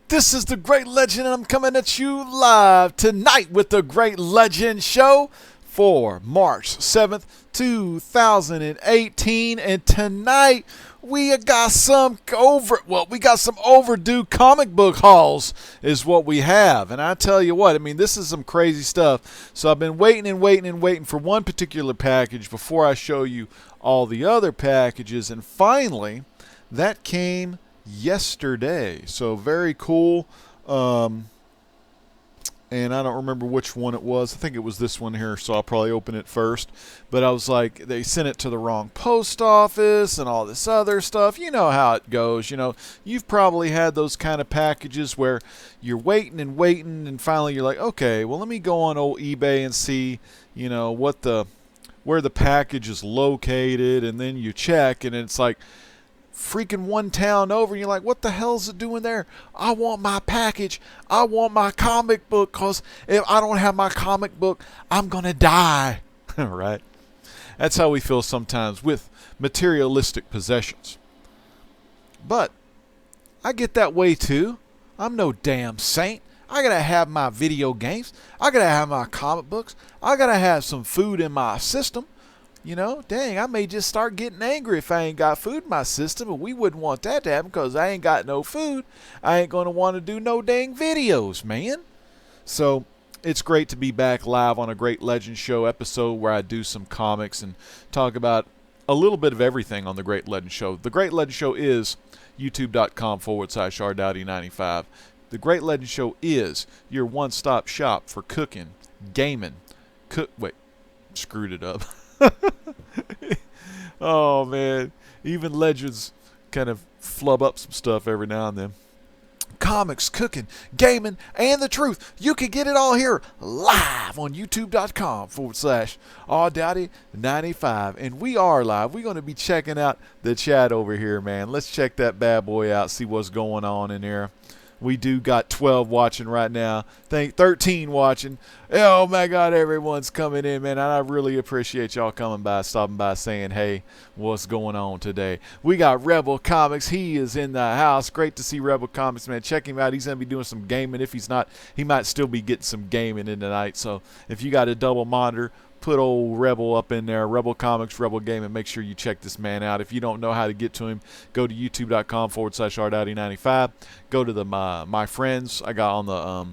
This is the Great Legend, and I'm coming at you live tonight with the Great Legend Show for March 7th, 2018. And tonight we got some overdue comic book hauls is what we have. And I tell you what, I mean, this is some crazy stuff. So I've been waiting for one particular package before I show you all the other packages, and finally that came yesterday. So very cool. And I don't remember which one it was. I think it was this one here, so I'll probably open it first. But I was like, they sent it to the wrong post office and all this other stuff. You know how it goes. You know, you've probably had those kind of packages where you're waiting, and finally you're like, okay, well, let me go on old eBay and see, you know, where the package is located, and then you check, and it's like freaking one town over, and you're like, what the hell is it doing there? I want my package. I want my comic book, because if I don't have my comic book, I'm going to die. Right? That's how we feel sometimes with materialistic possessions. But I get that way too. I'm no damn saint. I got to have my video games. I got to have my comic books. I got to have some food in my system. You know, dang, I may just start getting angry if I ain't got food in my system, and we wouldn't want that to happen because I ain't got no food. I ain't going to want to do no dang videos, man. So it's great to be back live on a Great Legend Show episode where I do some comics and talk about a little bit of everything on the Great Legend Show. The Great Legend Show is youtube.com/rdowdy95. The Great Legend Show is your one-stop shop for cooking, gaming, screwed it up. Oh man, even legends kind of flub up some stuff every now and then. Comics, cooking, gaming, and the truth. You can get it all here live on youtube.com/rdowdy95. And we are live. We're going to be checking out the chat over here, man. Let's check that bad boy out, see what's going on in there. We do got 12 watching right now. 13 watching. Oh my God, everyone's coming in, man. And I really appreciate y'all coming by, stopping by, saying, hey, what's going on today? We got Rebel Comics. He is in the house. Great to see Rebel Comics, man. Check him out. He's going to be doing some gaming. If he's not, he might still be getting some gaming in tonight. So if you got a double monitor, put old Rebel up in there. Rebel Comics, Rebel Gaming. Make sure you check this man out. If you don't know how to get to him, go to youtube.com/rdowdy95. Go to the my friends. I got on the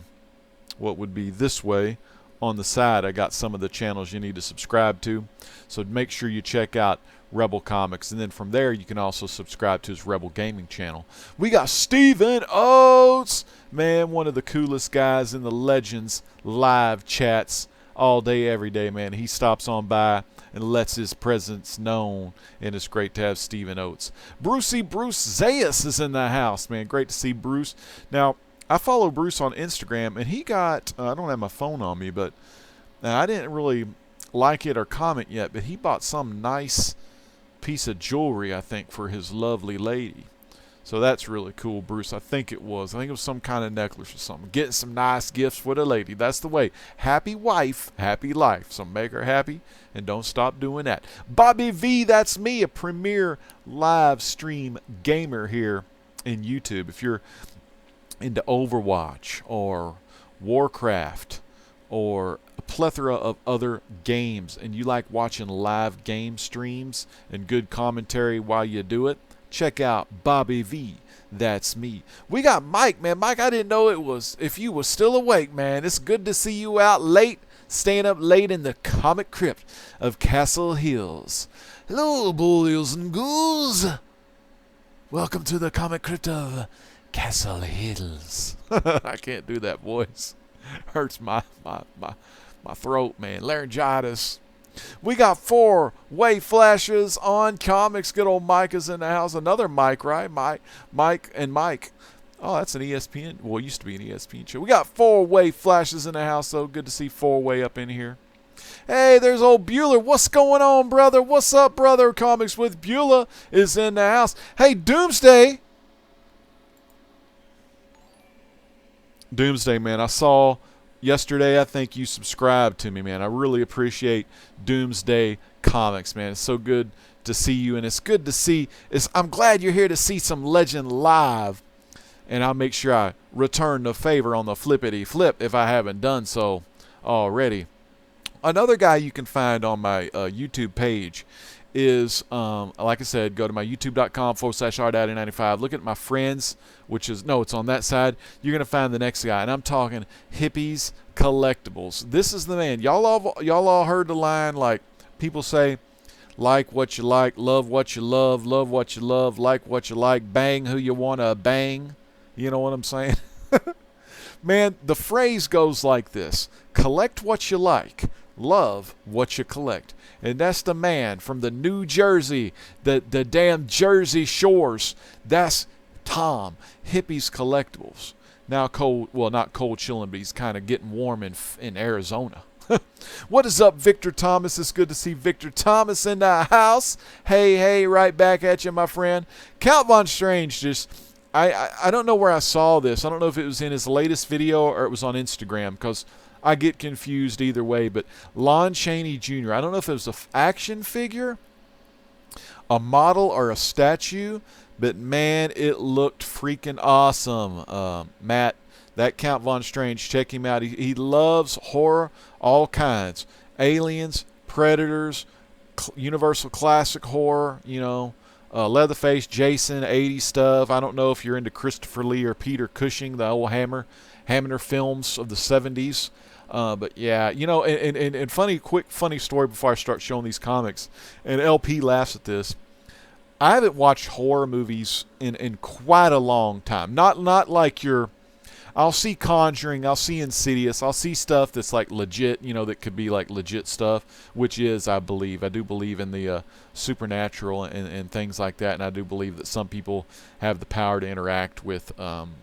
what would be this way on the side. I got some of the channels you need to subscribe to. So make sure you check out Rebel Comics, and then from there you can also subscribe to his Rebel Gaming channel. We got Steven Oates, man, one of the coolest guys in the Legends live chats all day, every day, man. He stops on by and lets his presence known, and it's great to have Steven Oates. Bruce Zayas is in the house, man. Great to see Bruce. Now, I follow Bruce on Instagram, and he got, I don't have my phone on me, but I didn't really like it or comment yet, but he bought some nice piece of jewelry, I think, for his lovely lady. So that's really cool, Bruce. I think it was some kind of necklace or something. Getting some nice gifts for the lady. That's the way. Happy wife, happy life. So make her happy and don't stop doing that. Bobby V, that's me, a premier live stream gamer here in YouTube. If you're into Overwatch or Warcraft or a plethora of other games, and you like watching live game streams and good commentary while you do it, check out Bobby V. That's me. We got Mike, man. Mike, I didn't know if you were still awake, man. It's good to see you out late, staying up late in the comic crypt of Castle Hills. Hello, bullies and ghouls. Welcome to the comic crypt of Castle Hills. I can't do that voice. Hurts my throat, man. Laryngitis. We got 4-way flashes on comics. Good old Mike is in the house. Another Mike, right? Mike and Mike. Oh, that's an ESPN. Well, it used to be an ESPN show. We got 4-way flashes in the house, though. Good to see 4-way up in here. Hey, there's old Bueller. What's going on, brother? What's up, brother? Comics with Bueller is in the house. Hey, Doomsday, man. I saw yesterday, I think you subscribed to me, man. I really appreciate Doomsday Comics, man. It's so good to see you, and it's good to see. I'm glad you're here to see some Legend live. and I'll make sure I return the favor on the flippity flip if I haven't done so already. Another guy you can find on my YouTube page is, like I said, go to my youtube.com/rdaddy95. Look at my friends, which is, no, it's on that side. You're going to find the next guy, and I'm talking Hippies Collectibles. This is the man. Y'all all heard the line, like people say, like what you like, love what you love what you love, like what you like, bang who you want to bang. You know what I'm saying? Man, the phrase goes like this: collect what you like, love what you collect. And that's the man from the New Jersey, the damn Jersey Shores. That's Tom, Hippies Collectibles. Now cold, well, not cold chilling, but he's kind of getting warm in Arizona. What is up, Victor Thomas? It's good to see Victor Thomas in the house. Hey, right back at you, my friend. Count Von Strange just... I don't know where I saw this. I don't know if it was in his latest video or it was on Instagram, because I get confused either way. But Lon Chaney Jr., I don't know if it was an action figure, a model, or a statue, but man, it looked freaking awesome. Matt, that Count Von Strange, check him out. He loves horror, all kinds. Aliens, Predators, Universal Classic Horror, you know. Leatherface, Jason, 80s stuff. I don't know if you're into Christopher Lee or Peter Cushing, the old Hammer films of the 70s. But yeah, you know, and funny story before I start showing these comics, and LP laughs at this. I haven't watched horror movies in quite a long time. Not like I'll see Conjuring, I'll see Insidious, I'll see stuff that's like legit, you know, that could be like legit stuff, which is, I do believe in the supernatural and things like that, and I do believe that some people have the power to interact with,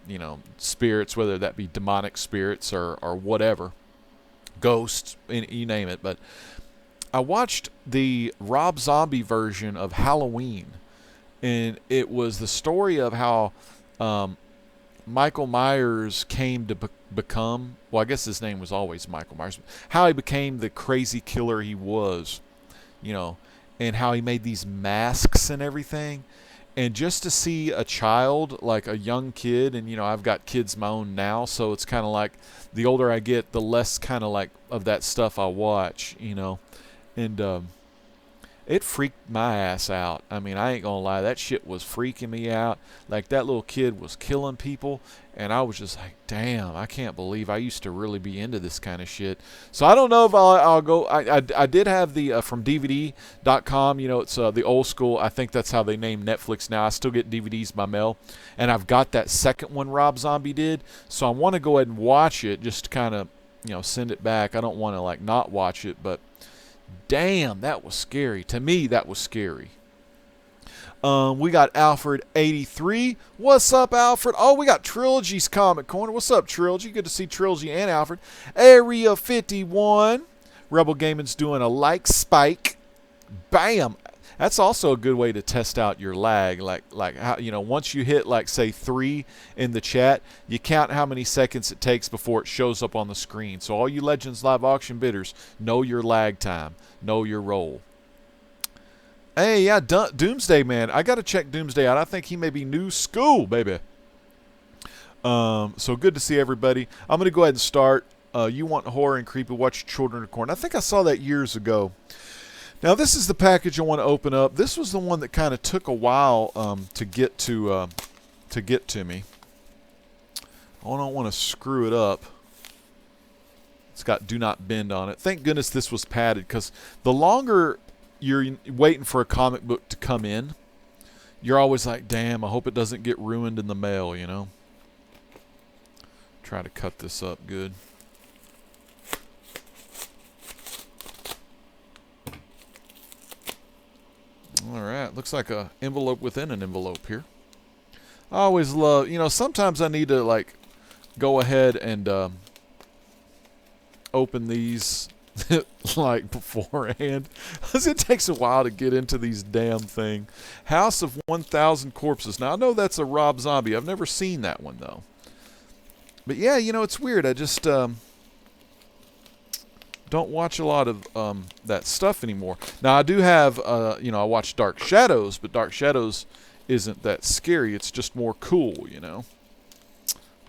you know, spirits, whether that be demonic spirits or whatever, ghosts, you name it. But I watched the Rob Zombie version of Halloween, and it was the story of how Michael Myers came to become, well, I guess his name was always Michael Myers, how he became the crazy killer he was, you know, and how he made these masks and everything. And just to see a child, like a young kid, and, you know, I've got kids of my own now, so it's kind of like the older I get, the less kind of like of that stuff I watch, you know. And it freaked my ass out. I mean, I ain't gonna lie, that shit was freaking me out. Like, that little kid was killing people, and I was just like, damn, I can't believe I used to really be into this kind of shit. So I don't know if I'll go. I did have the from DVD.com, you know, it's the old school. I think that's how they name Netflix now. I still get DVDs by mail, and I've got that second one Rob Zombie did, so I want to go ahead and watch it, just to kind of, you know, send it back. I don't want to like not watch it, but damn, that was scary. To me, that was scary. We got Alfred83. What's up, Alfred? Oh, we got Trilogy's Comic Corner. What's up, Trilogy? Good to see Trilogy and Alfred. Area 51. Rebel Gaming's doing a like spike. Bam. That's also a good way to test out your lag. Like how, you know, once you hit, like, say 3 in the chat, you count how many seconds it takes before it shows up on the screen. So all you Legends Live Auction bidders, know your lag time. Know your roll. Hey, yeah, Doomsday, man. I got to check Doomsday out. I think he may be new school, baby. So good to see everybody. I'm going to go ahead and start. You want horror and creepy, watch Children of Corn. I think I saw that years ago. Now, this is the package I want to open up. This was the one that kind of took a while to get to me. I don't want to screw it up. It's got "Do Not Bend" on it. Thank goodness this was padded, because the longer you're waiting for a comic book to come in, you're always like, damn, I hope it doesn't get ruined in the mail, you know? Try to cut this up good. Alright, looks like a envelope within an envelope here. I always love, you know, sometimes I need to, like, go ahead and open these, like, beforehand. Because it takes a while to get into these damn thing. House of 1,000 Corpses. Now, I know that's a Rob Zombie. I've never seen that one, though. But, yeah, you know, it's weird. I just don't watch a lot of that stuff anymore. Now, I do have, you know, I watch Dark Shadows, but Dark Shadows isn't that scary. It's just more cool, you know.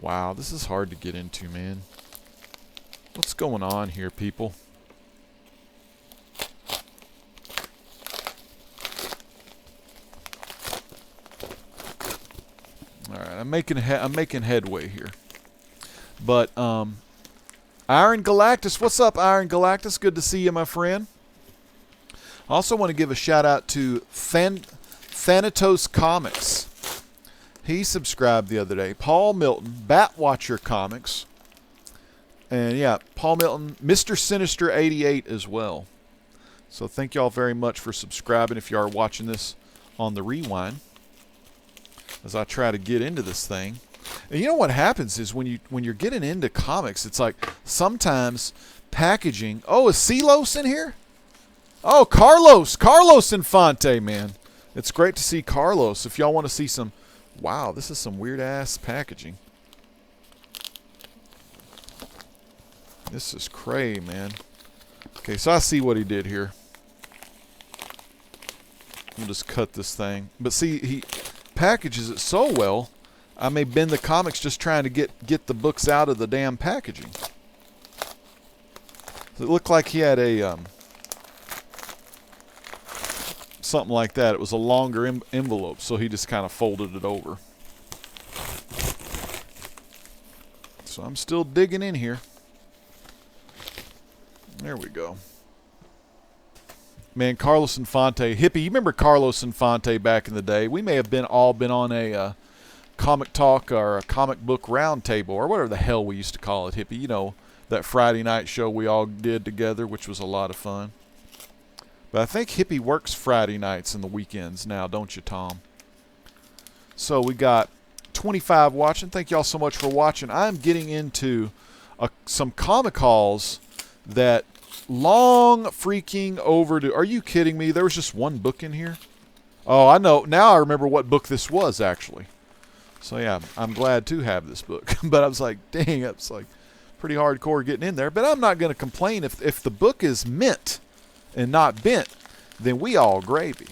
Wow, this is hard to get into, man. What's going on here, people? All right, I'm making headway here. But Iron Galactus, what's up, Iron Galactus? Good to see you, my friend. I also want to give a shout out to Thanatos Comics. He subscribed the other day. Paul Milton, Batwatcher Comics. And yeah, Paul Milton, Mr. Sinister 88 as well. So thank y'all very much for subscribing if you are watching this on the rewind as I try to get into this thing. And you know what happens is when you're getting into comics, it's like sometimes packaging. Oh, is Celos in here? Oh, Carlos Infante, man. It's great to see Carlos. If y'all want to see some, wow, this is some weird ass packaging. This is cray, man. Okay, so I see what he did here. We'll just cut this thing. But see, he packages it so well, I may bend the comics just trying to get the books out of the damn packaging. So it looked like he had a something like that. It was a longer envelope, so he just kind of folded it over. So I'm still digging in here. There we go. Man, Carlos Infante, hippie. You remember Carlos Infante back in the day? We may have all been on a comic talk or a comic book round table or whatever the hell we used to call it, hippie. You know, that Friday night show we all did together, which was a lot of fun. But I think hippie works Friday nights and the weekends now, don't you, Tom? So we got 25 watching. Thank y'all so much for watching. I'm getting into some comic hauls that long freaking overdue. Are you kidding me? There was just one book in here? Oh, I know. Now I remember what book this was, actually. So, yeah, I'm glad to have this book. But I was like, dang, it's like pretty hardcore getting in there. But I'm not going to complain. If the book is mint and not bent, then we all gravy.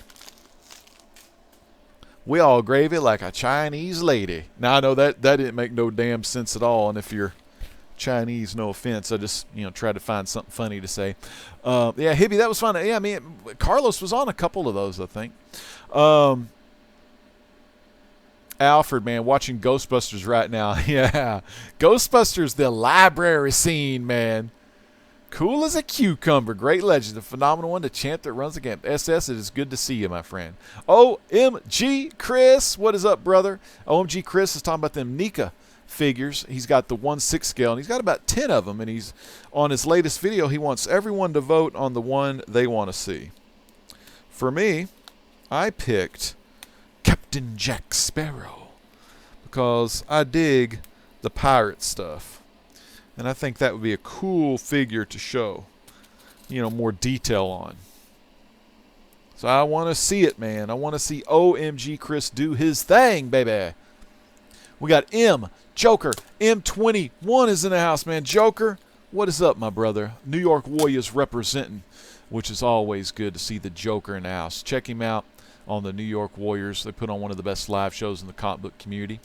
We all gravy like a Chinese lady. Now, I know that didn't make no damn sense at all. And if you're Chinese, no offense, I just tried to find something funny to say. Yeah, hippie, that was fun. Yeah, I mean, Carlos was on a couple of those, I think. Alfred, man, watching Ghostbusters right now. Yeah, Ghostbusters, the library scene, man. Cool as a cucumber. Great legend. A phenomenal one. The champ that runs the game. SS, it is good to see you, my friend. OMG Chris. What is up, brother? OMG Chris is talking about them Nika figures. He's got the 1/6 scale, and he's got about 10 of them, and he's on his latest video. He wants everyone to vote on the one they want to see. For me, I picked Captain Jack Sparrow because I dig the pirate stuff. And I think that would be a cool figure to show, more detail on. So I want to see it, man. I want to see OMG Chris do his thing, baby. We got Joker. M21 is in the house, man. Joker, what is up, my brother? New York Warriors representing, which is always good to see the Joker in the house. Check him out on the New York Warriors. They put on one of the best live shows in the comic book community.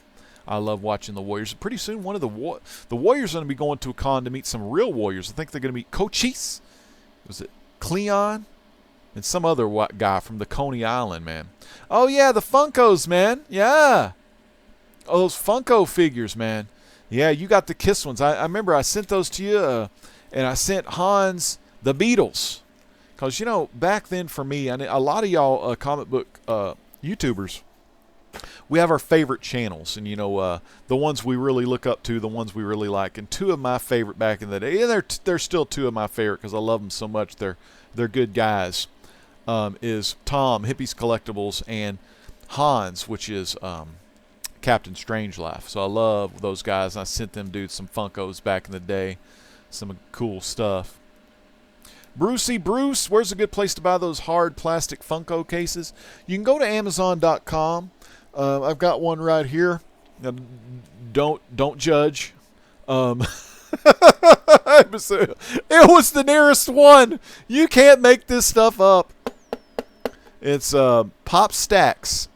I love watching the Warriors. Pretty soon, one of the Warriors are going to be going to a con to meet some real Warriors. I think they're going to meet Cochise. Was it Cleon? And some other guy from the Coney Island, man. Oh, yeah, the Funkos, man. Yeah. Oh, those Funko figures, man. Yeah, you got the Kiss ones. I remember I sent those to you, and I sent Hans the Beatles. Because, back then for me, and a lot of y'all comic book YouTubers, we have our favorite channels, and the ones we really look up to, the ones we really like. And two of my favorite back in the day, and they're still two of my favorite because I love them so much. They're good guys. Is Tom Hippie's Collectibles and Hans, which is Captain Strangelove. So I love those guys. I sent them dudes some Funkos back in the day, some cool stuff. Brucey Bruce, where's a good place to buy those hard plastic Funko cases? You can go to Amazon.com. I've got one right here. Now, don't judge. It was the nearest one. You can't make this stuff up. It's Pop Stacks.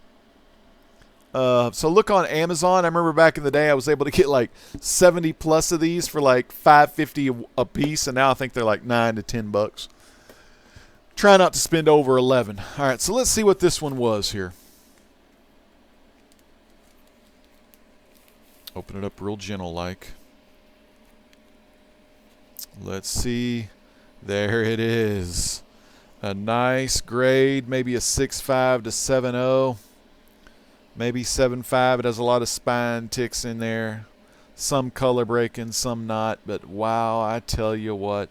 So look on Amazon. I remember back in the day I was able to get like 70 plus of these for like $5.50 a piece, and now I think they're like $9 to $10. Try not to spend over 11. All right, so let's see what this one was here. Open it up real gentle like. Let's see. There it is. A nice grade, maybe a 6.5 to 7.0. Maybe 7.5. It has a lot of spine ticks in there. Some color breaking, some not. But wow, I tell you what.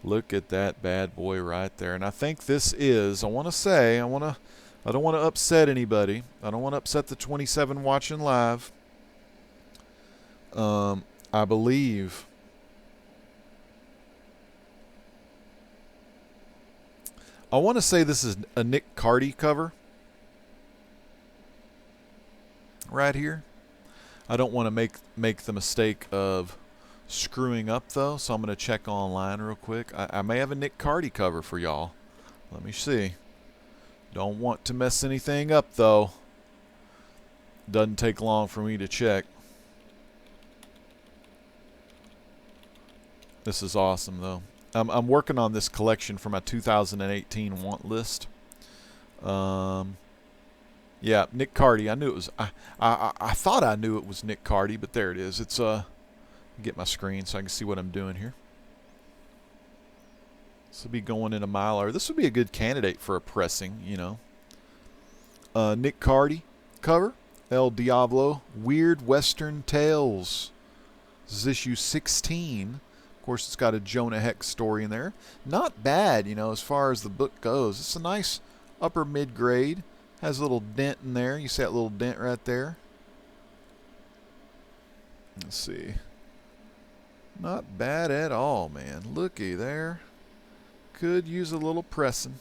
Look at that bad boy right there. And I think this is, I don't want to upset anybody. I don't want to upset the 27 watching live. I believe I want to say this is a Nick Cardy cover right here. I don't want to make the mistake of screwing up though, so I'm going to check online real quick. I may have a Nick Cardy cover for y'all. Let me see. Don't want to mess anything up though. Doesn't take long for me to check. This is awesome though. I'm working on this collection for my 2018 want list. Yeah, Nick Cardy. I knew it was. I thought I knew it was Nick Cardy, but there it is. It's get my screen so I can see what I'm doing here. This will be going in a Mylar. This would be a good candidate for a pressing, you know. Nick Cardy cover. El Diablo. Weird Western Tales. This is issue 16. Of course, it's got a Jonah Hex story in there. Not bad, you know, as far as the book goes. It's a nice upper mid-grade. Has a little dent in there. You see that little dent right there? Let's see. Not bad at all, man. Looky there. Could use a little pressing.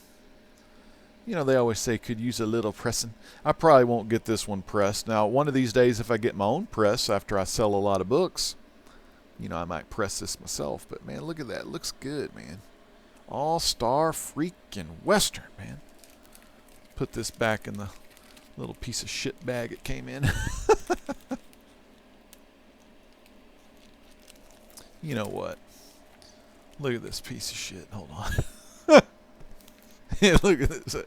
You know, they always say could use a little pressing. I probably won't get this one pressed. Now, one of these days, if I get my own press after I sell a lot of books, you know, I might press this myself. But, man, look at that. It looks good, man. All-star freaking Western, man. Put this back in the little piece of shit bag it came in. You know what? Look at this piece of shit. Hold on. Yeah, look at this.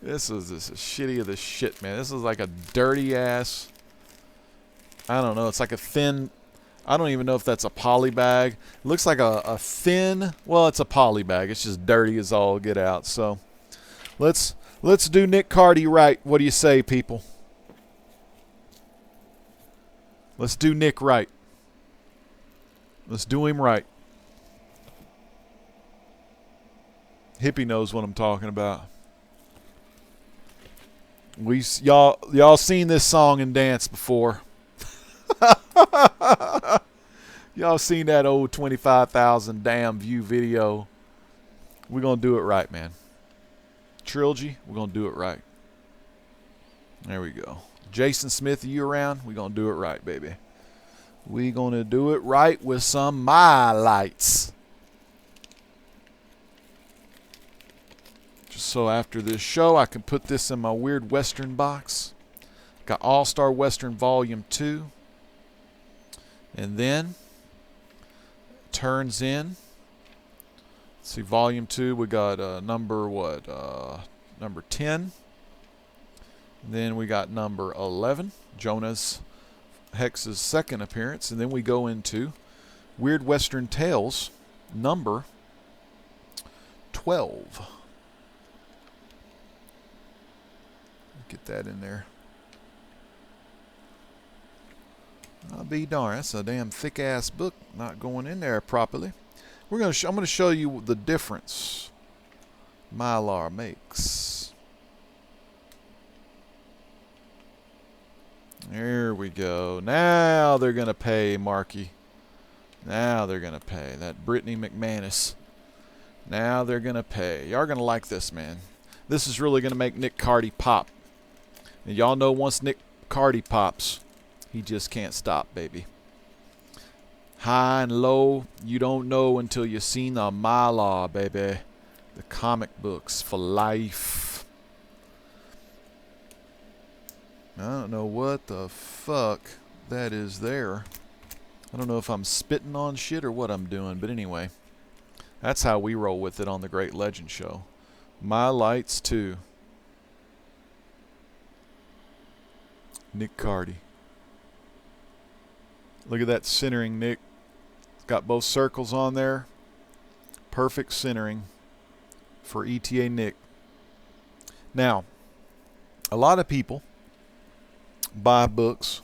This is shitty of the shit, man. This is like a dirty ass. I don't know. It's like a thin. I don't even know if that's a poly bag. It looks like a thin. Well, it's a poly bag. It's just dirty as all get out. So let's do Nick Cardy right. What do you say, people? Let's do Nick right. Let's do him right. Hippie knows what I'm talking about. Y'all seen this song and dance before. Y'all seen that old 25,000 damn view video. We're going to do it right, man. Trilogy, we're going to do it right. There we go. Jason Smith, are you around? We're going to do it right, baby. We're going to do it right with some My Lights. Just so after this show, I can put this in my Weird Western box. Got All-Star Western Volume 2. And then, turns in. Let's see, Volume 2, we got number what? Number 10. And then we got number 11, Jonah's Hex's second appearance. And then we go into Weird Western Tales, number 12. Get that in there. I'll be darned. That's a damn thick-ass book not going in there properly. I'm going to show you the difference Mylar makes. There we go. Now they're going to pay, Marky. Now they're going to pay. That Brittany McManus. Now they're going to pay. Y'all are going to like this, man. This is really going to make Nick Cardy pop. And y'all know once Nick Cardy pops, he just can't stop, baby. High and low, you don't know until you've seen the Mylar, baby. The comic books for life. I don't know what the fuck that is there. I don't know if I'm spitting on shit or what I'm doing, but anyway. That's how we roll with it on the Great Legend Show. My Lights 2. Nick Carty. Look at that centering, Nick. It's got both circles on there. Perfect centering for ETA Nick. Now, a lot of people buy books.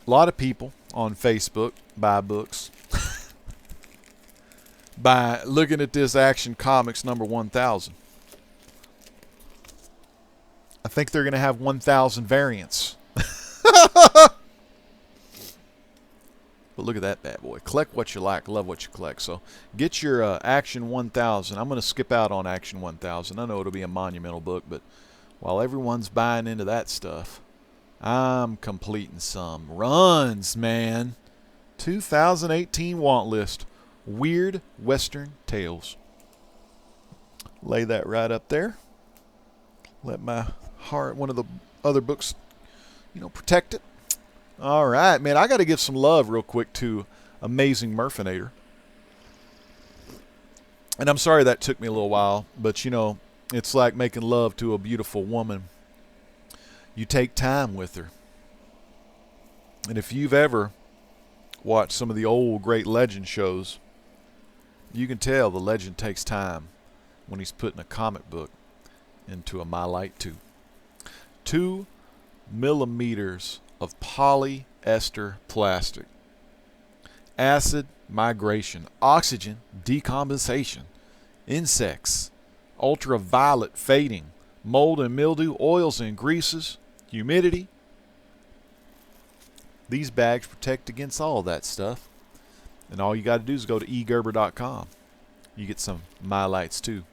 A lot of people on Facebook buy books by looking at this Action Comics number 1000. I think they're going to have 1000 variants. But look at that bad boy. Collect what you like, love what you collect. So get your Action 1000. I'm going to skip out on Action 1000. I know it'll be a monumental book, but while everyone's buying into that stuff, I'm completing some runs, man. 2018 want list. Weird Western Tales. Lay that right up there. Let my heart, one of the other books, protect it. All right, man. I got to give some love real quick to Amazing Murphinator. And I'm sorry that took me a little while, but it's like making love to a beautiful woman. You take time with her. And if you've ever watched some of the old Great Legend shows, you can tell the legend takes time when he's putting a comic book into a My Light 2. 2 millimeters of polyester plastic. Acid migration, oxygen decomposition, insects, ultraviolet fading, mold and mildew, oils and greases, humidity. These bags protect against all that stuff. And all you got to do is go to egerber.com. You get some My Lights too.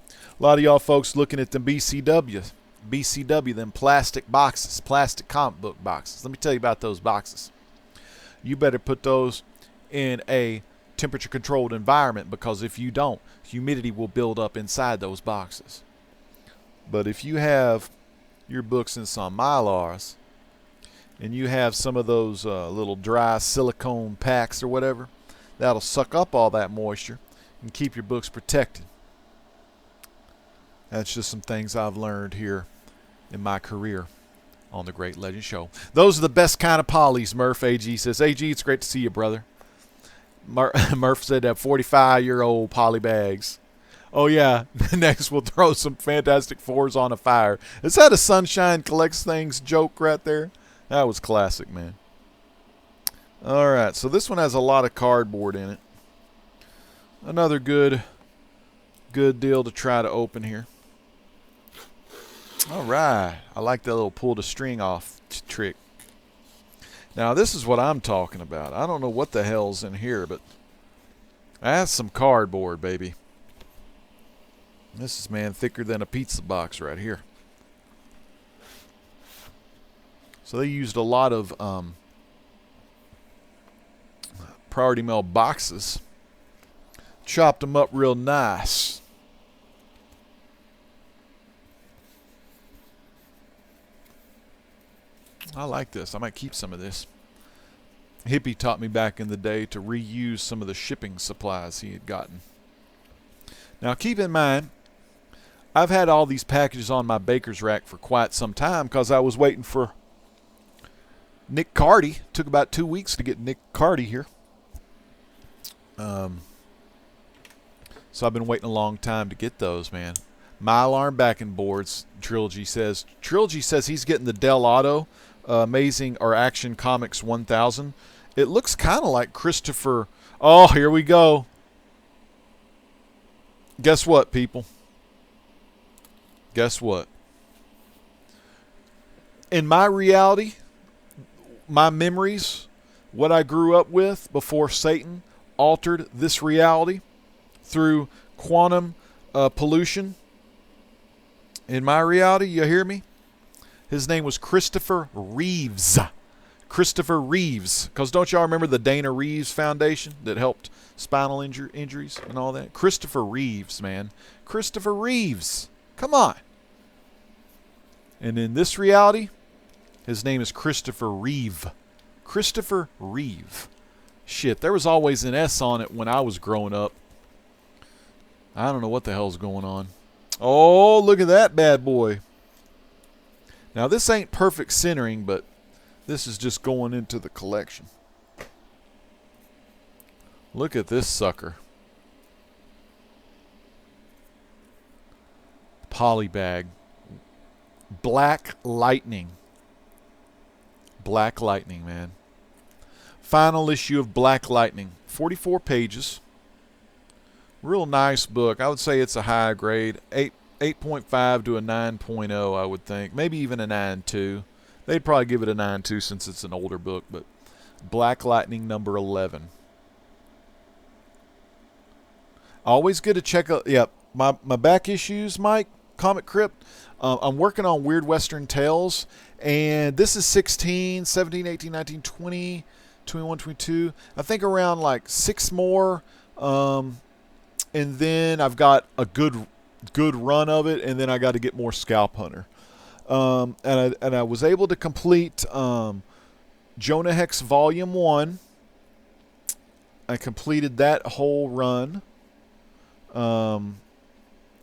A lot of y'all folks looking at them BCW, them plastic boxes, plastic comic book boxes. Let me tell you about those boxes. You better put those in a temperature controlled environment, because if you don't, humidity will build up inside those boxes. But if you have your books in some Mylars, and you have some of those little dry silicone packs or whatever, that'll suck up all that moisture and keep your books protected. That's just some things I've learned here in my career on the Great Legend Show. Those are the best kind of polys, Murph. AG says, AG, it's great to see you, brother. Murph said that 45-year-old poly bags. Oh, yeah. Next, we'll throw some Fantastic Fours on a fire. Is that a Sunshine Collects Things joke right there? That was classic, man. All right, so this one has a lot of cardboard in it. Another good deal to try to open here. All right, I like that little pull the string off trick. Now, this is what I'm talking about. I don't know what the hell's in here, but that's some cardboard, baby. This is, man, thicker than a pizza box right here. So they used a lot of Priority Mail boxes, chopped them up real nice. I like this. I might keep some of this. Hippie taught me back in the day to reuse some of the shipping supplies he had gotten. Now keep in mind, I've had all these packages on my baker's rack for quite some time because I was waiting for Nick Carty. Took about 2 weeks to get Nick Carty here. So I've been waiting a long time to get those, man. Mylar backing boards, Trilogy says. Trilogy says he's getting the Del Auto Amazing or Action Comics 1000. It looks kind of like Christopher. Oh, here we go. Guess what, people? Guess what? In my reality, my memories, what I grew up with before Satan altered this reality through quantum pollution. In my reality, you hear me? His name was Christopher Reeves. Christopher Reeves. Because don't y'all remember the Dana Reeves Foundation that helped spinal injuries and all that? Christopher Reeves, man. Christopher Reeves. Come on. And in this reality, his name is Christopher Reeve. Christopher Reeve. Shit, there was always an S on it when I was growing up. I don't know what the hell's going on. Oh, look at that bad boy. Now, this ain't perfect centering, but this is just going into the collection. Look at this sucker. Polybag. Black Lightning. Black Lightning, man. Final issue of Black Lightning. 44 pages. Real nice book. I would say it's a high grade. 8.5 to a 9.0, I would think. Maybe even a 9.2. They'd probably give it a 9.2 since it's an older book. But Black Lightning number 11. Always good to check out. Yeah, my back issues, Mike, Comic Crypt. I'm working on Weird Western Tales. And this is 16, 17, 18, 19, 20, 21, 22. I think around like 6 more. And then I've got a good run of it. And then I got to get more Scalp Hunter. And I was able to complete Jonah Hex Volume 1. I completed that whole run.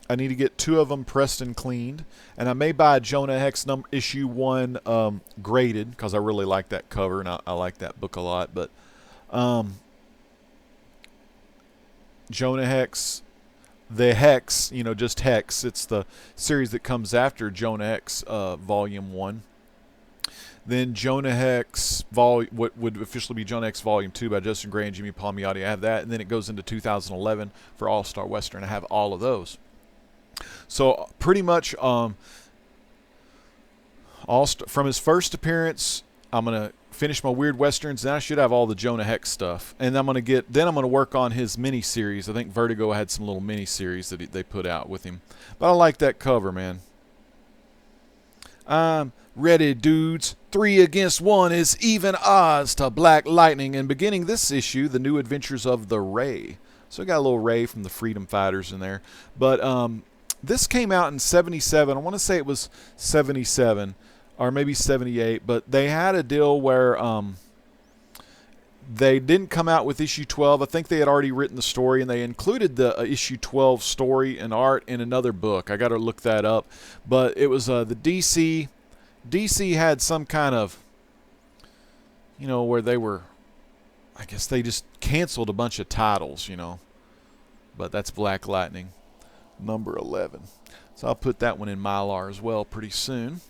I need to get 2 of them pressed and cleaned. And I may buy Jonah Hex issue 1 graded because I really like that cover and I like that book a lot. But Jonah Hex, the Hex, you know, just Hex. It's the series that comes after Jonah Hex Volume 1. Then Jonah Hex, what would officially be Jonah Hex Volume 2 by Justin Gray and Jimmy Palmiotti. I have that. And then it goes into 2011 for All-Star Western. I have all of those. So pretty much from his first appearance, I'm going to finish my Weird Westerns. Then I should have all the Jonah Hex stuff. And I'm going to work on his mini-series. I think Vertigo had some little mini-series that they put out with him. But I like that cover, man. I'm ready, dudes. 3 against 1 is even odds to Black Lightning. And beginning this issue, the new adventures of the Ray. So I got a little Ray from the Freedom Fighters in there. But this came out in 77. I want to say it was 77 or maybe 78. But they had a deal where they didn't come out with issue 12. I think they had already written the story, and they included the issue 12 story and art in another book. I got to look that up. But it was the DC. DC had some kind of, you know, where they were, I guess they just canceled a bunch of titles, you know. But that's Black Lightning, number 11. So I'll put that one in Mylar as well pretty soon.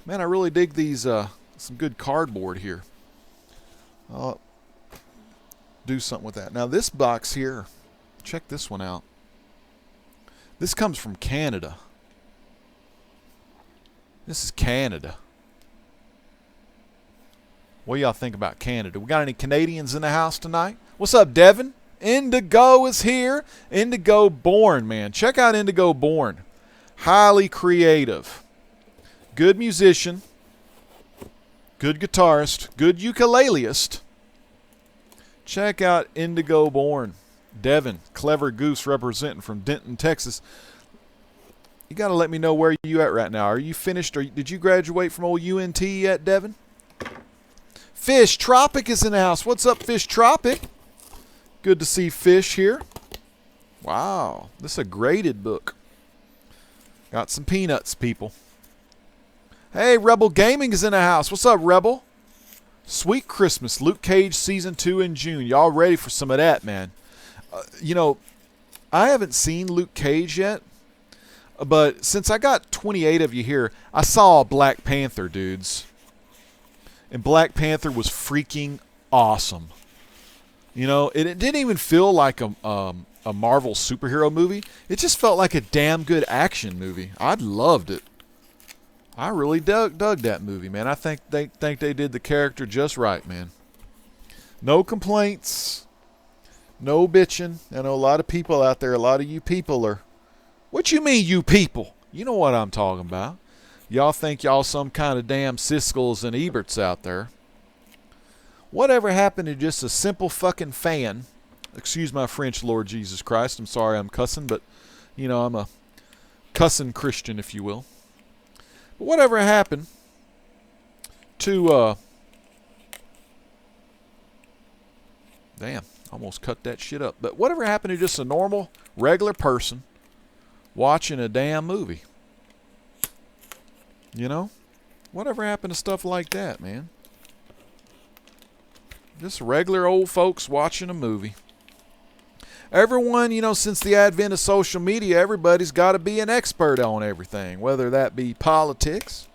Man, I really dig these, some good cardboard here. I'll do something with that. Now this box here, check this one out. This comes from Canada. This is Canada. What do y'all think about Canada? We got any Canadians in the house tonight? What's up, Devin? Indigo is here. Indigo Born, man. Check out Indigo Born. Highly creative. Good musician. Good guitarist. Good ukuleleist. Check out Indigo Born. Devin, Clever Goose representing from Denton, Texas. You got to let me know where you at right now. Are you finished? Did you graduate from old UNT yet, Devin? Fish Tropic is in the house. What's up, Fish Tropic? Good to see Fish here. Wow, this is a graded book. Got some peanuts, people. Hey, Rebel Gaming is in the house. What's up, Rebel? Sweet Christmas, Luke Cage Season 2 in June. Y'all ready for some of that, man? You know, I haven't seen Luke Cage yet. But since I got 28 of you here, I saw Black Panther, dudes. And Black Panther was freaking awesome. You know, it didn't even feel like a Marvel superhero movie. It just felt like a damn good action movie. I loved it. I really dug that movie, man. I think they did the character just right, man. No complaints. No bitching. I know a lot of people out there, a lot of you people are... What you mean, you people? You know what I'm talking about. Y'all think y'all some kind of damn Siskel's and Eberts out there. Whatever happened to just a simple fucking fan? Excuse my French, Lord Jesus Christ. I'm sorry I'm cussing, but, you know, I'm a cussing Christian, if you will. But whatever happened to damn, almost cut that shit up. But whatever happened to just a normal, regular person watching a damn movie? You know? Whatever happened to stuff like that, man? Just regular old folks watching a movie. Everyone, you know, since the advent of social media, everybody's got to be an expert on everything, whether that be politics,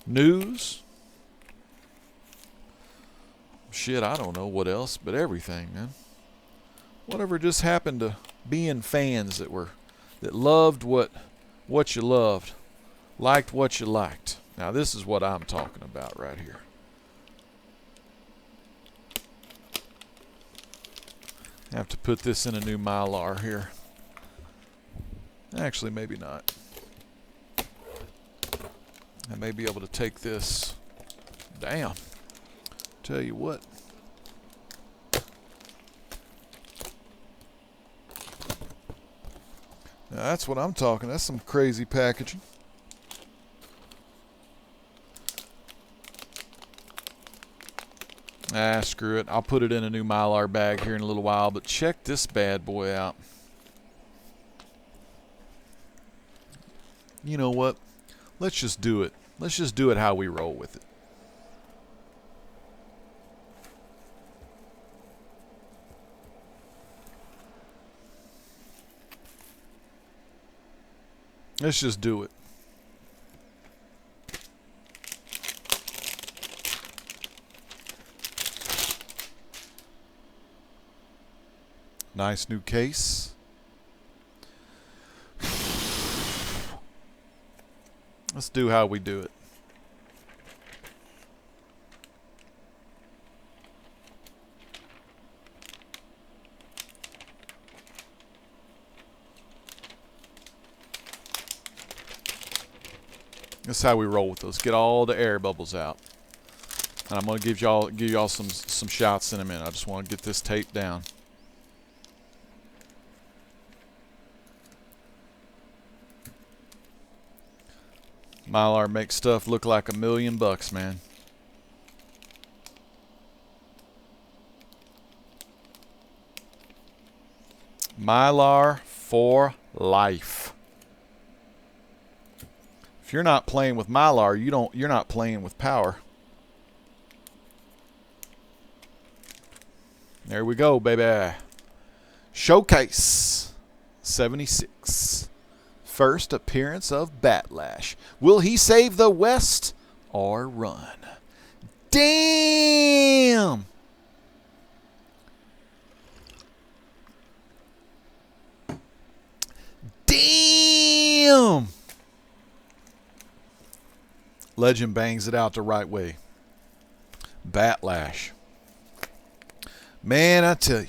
news, shit, I don't know what else, but everything, man. Whatever just happened to being fans that loved what you loved, liked what you liked. Now this is what I'm talking about right here. I have to put this in a new Mylar here. Actually, maybe not. I may be able to take this. Damn. Tell you what. Now that's what I'm talking. That's some crazy packaging. Ah, screw it. I'll put it in a new Mylar bag here in a little while, but check this bad boy out. You know what? Let's just do it. Let's just do it how we roll with it. Let's just do it. Nice new case. Let's do how we do it. That's how we roll with those. Get all the air bubbles out. And I'm gonna give y'all some shots in a minute. I just want to get this tape down. Mylar makes stuff look like $1,000,000, man. Mylar for life. If you're not playing with Mylar, you're not playing with power. There we go, baby. Showcase 76. First appearance of Batlash. Will he save the West or run? Damn! Damn! Legend bangs it out the right way. Batlash. Man, I tell you.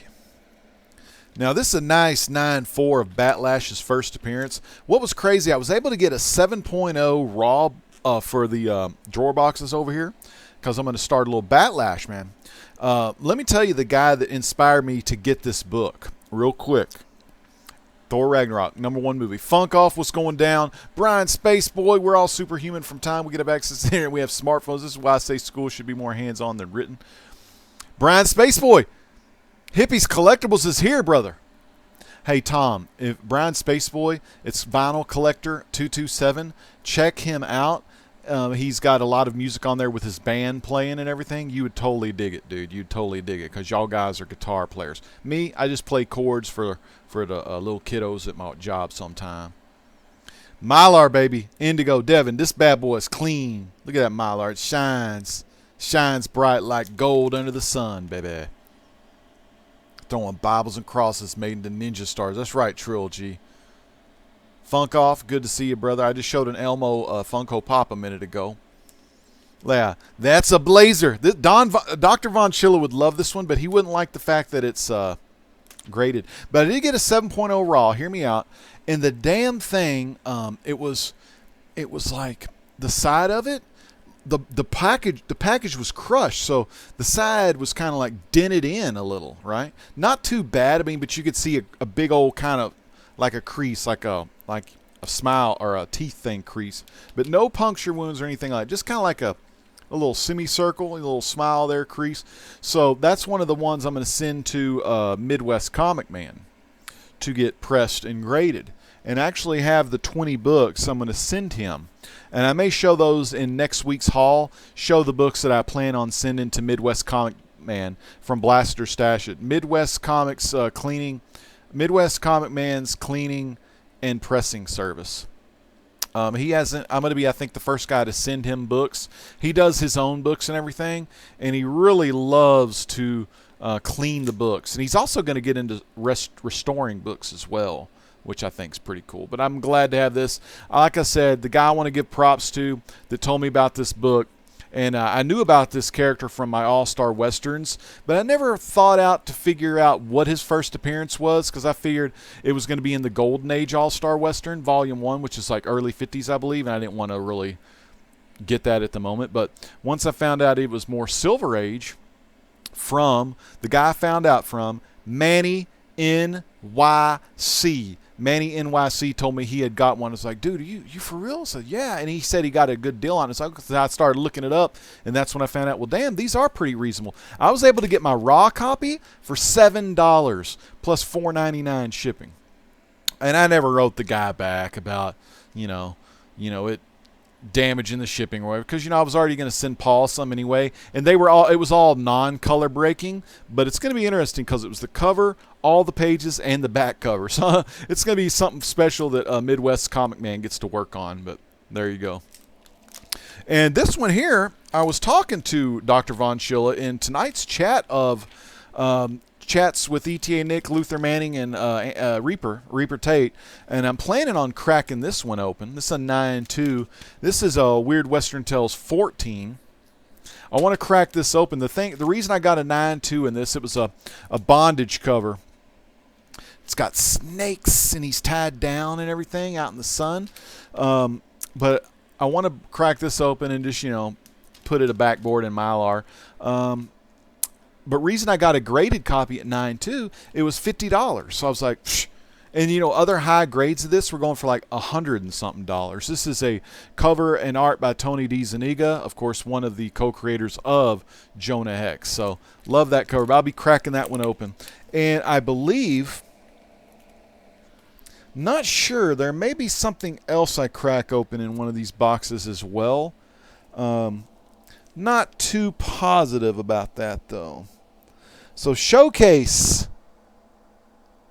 Now, this is a nice 9.4 of Batlash's first appearance. What was crazy, I was able to get a 7.0 raw for the drawer boxes over here because I'm going to start a little Batlash, man. Let me tell you the guy that inspired me to get this book real quick. Thor Ragnarok, #1 movie. Funk off what's going down. Brian Spaceboy, we're all superhuman from time we get access to here. We have smartphones. This is why I say school should be more hands-on than written. Brian Spaceboy. Hippies Collectibles is here, brother. Hey, Tom, if Brian Spaceboy, it's Vinyl Collector 227. Check him out. He's got a lot of music on there with his band playing and everything. You would totally dig it, dude. You'd totally dig it because y'all guys are guitar players. Me, I just play chords for the little kiddos at my job sometime. Mylar, baby. Indigo, Devin. This bad boy is clean. Look at that Mylar. It shines. Shines bright like gold under the sun, baby. Throwing Bibles and crosses made into ninja stars. That's right, Trilogy. Funk off. Good to see you, brother. I just showed an Elmo Funko Pop a minute ago. Yeah, that's a blazer. Dr. Von Schiller would love this one, but he wouldn't like the fact that it's graded. But I did get a 7.0 raw. Hear me out. And the damn thing, it was like the side of it. The package was crushed, so the side was kind of like dented in a little, right? Not too bad, I mean, but you could see a big old kind of like a crease, like smile or a teeth thing crease, but no puncture wounds or anything like that. Just kind of like a little semicircle, a little smile there, crease. So that's one of the ones I'm going to send to Midwest Comic Man to get pressed and graded, and actually have the 20 books I'm going to send him. And I may show those in next week's haul, show the books that I plan on sending to Midwest Comic Man from Blaster Stash at Midwest Comics Midwest Comic Man's cleaning and pressing service. He hasn't. I'm going to be, I think, the first guy to send him books. He does his own books and everything, and he really loves to clean the books. And he's also going to get into restoring books as well, which I think is pretty cool. But I'm glad to have this. Like I said, the guy I want to give props to that told me about this book, and I knew about this character from my All-Star Westerns, but I never thought out to figure out what his first appearance was, because I figured it was going to be in the Golden Age All-Star Western, Volume 1, which is like early 50s, I believe, and I didn't want to really get that at the moment. But once I found out it was more Silver Age, from the guy I found out from, Manny NYC. Manny NYC told me he had got one. I was like, dude, you for real? I said, yeah. And he said he got a good deal on it. So I started looking it up, and that's when I found out, well, damn, these are pretty reasonable. I was able to get my raw copy for $7 plus $4.99 shipping. And I never wrote the guy back about, it damaging the shipping or whatever, because I was already going to send Paul some anyway, and it was all non-color breaking. But it's going to be interesting because it was the cover, all the pages, and the back cover. So it's going to be something special that Midwest Comic Man gets to work on. But there you go. And this one here, I was talking to Dr. Von Schilla in tonight's chat of chats with ETA Nick, Luther Manning, and Reaper Tate, and I'm planning on cracking this one open. This is a 9.2. This is a Weird Western Tales 14. I want to crack this open. The reason I got a 9.2 in this, it was a bondage cover. It's got snakes, and he's tied down and everything out in the sun. But I want to crack this open and just, put it a backboard in Mylar. But reason I got a graded copy at 9.2, it was $50. So I was like, psh. And other high grades of this were going for like $100 and something. This is a cover and art by Tony D. Zuniga, of course, one of the co-creators of Jonah Hex. So love that cover. But I'll be cracking that one open. And I believe, not sure, there may be something else I crack open in one of these boxes as well. Not too positive about that, though. So Showcase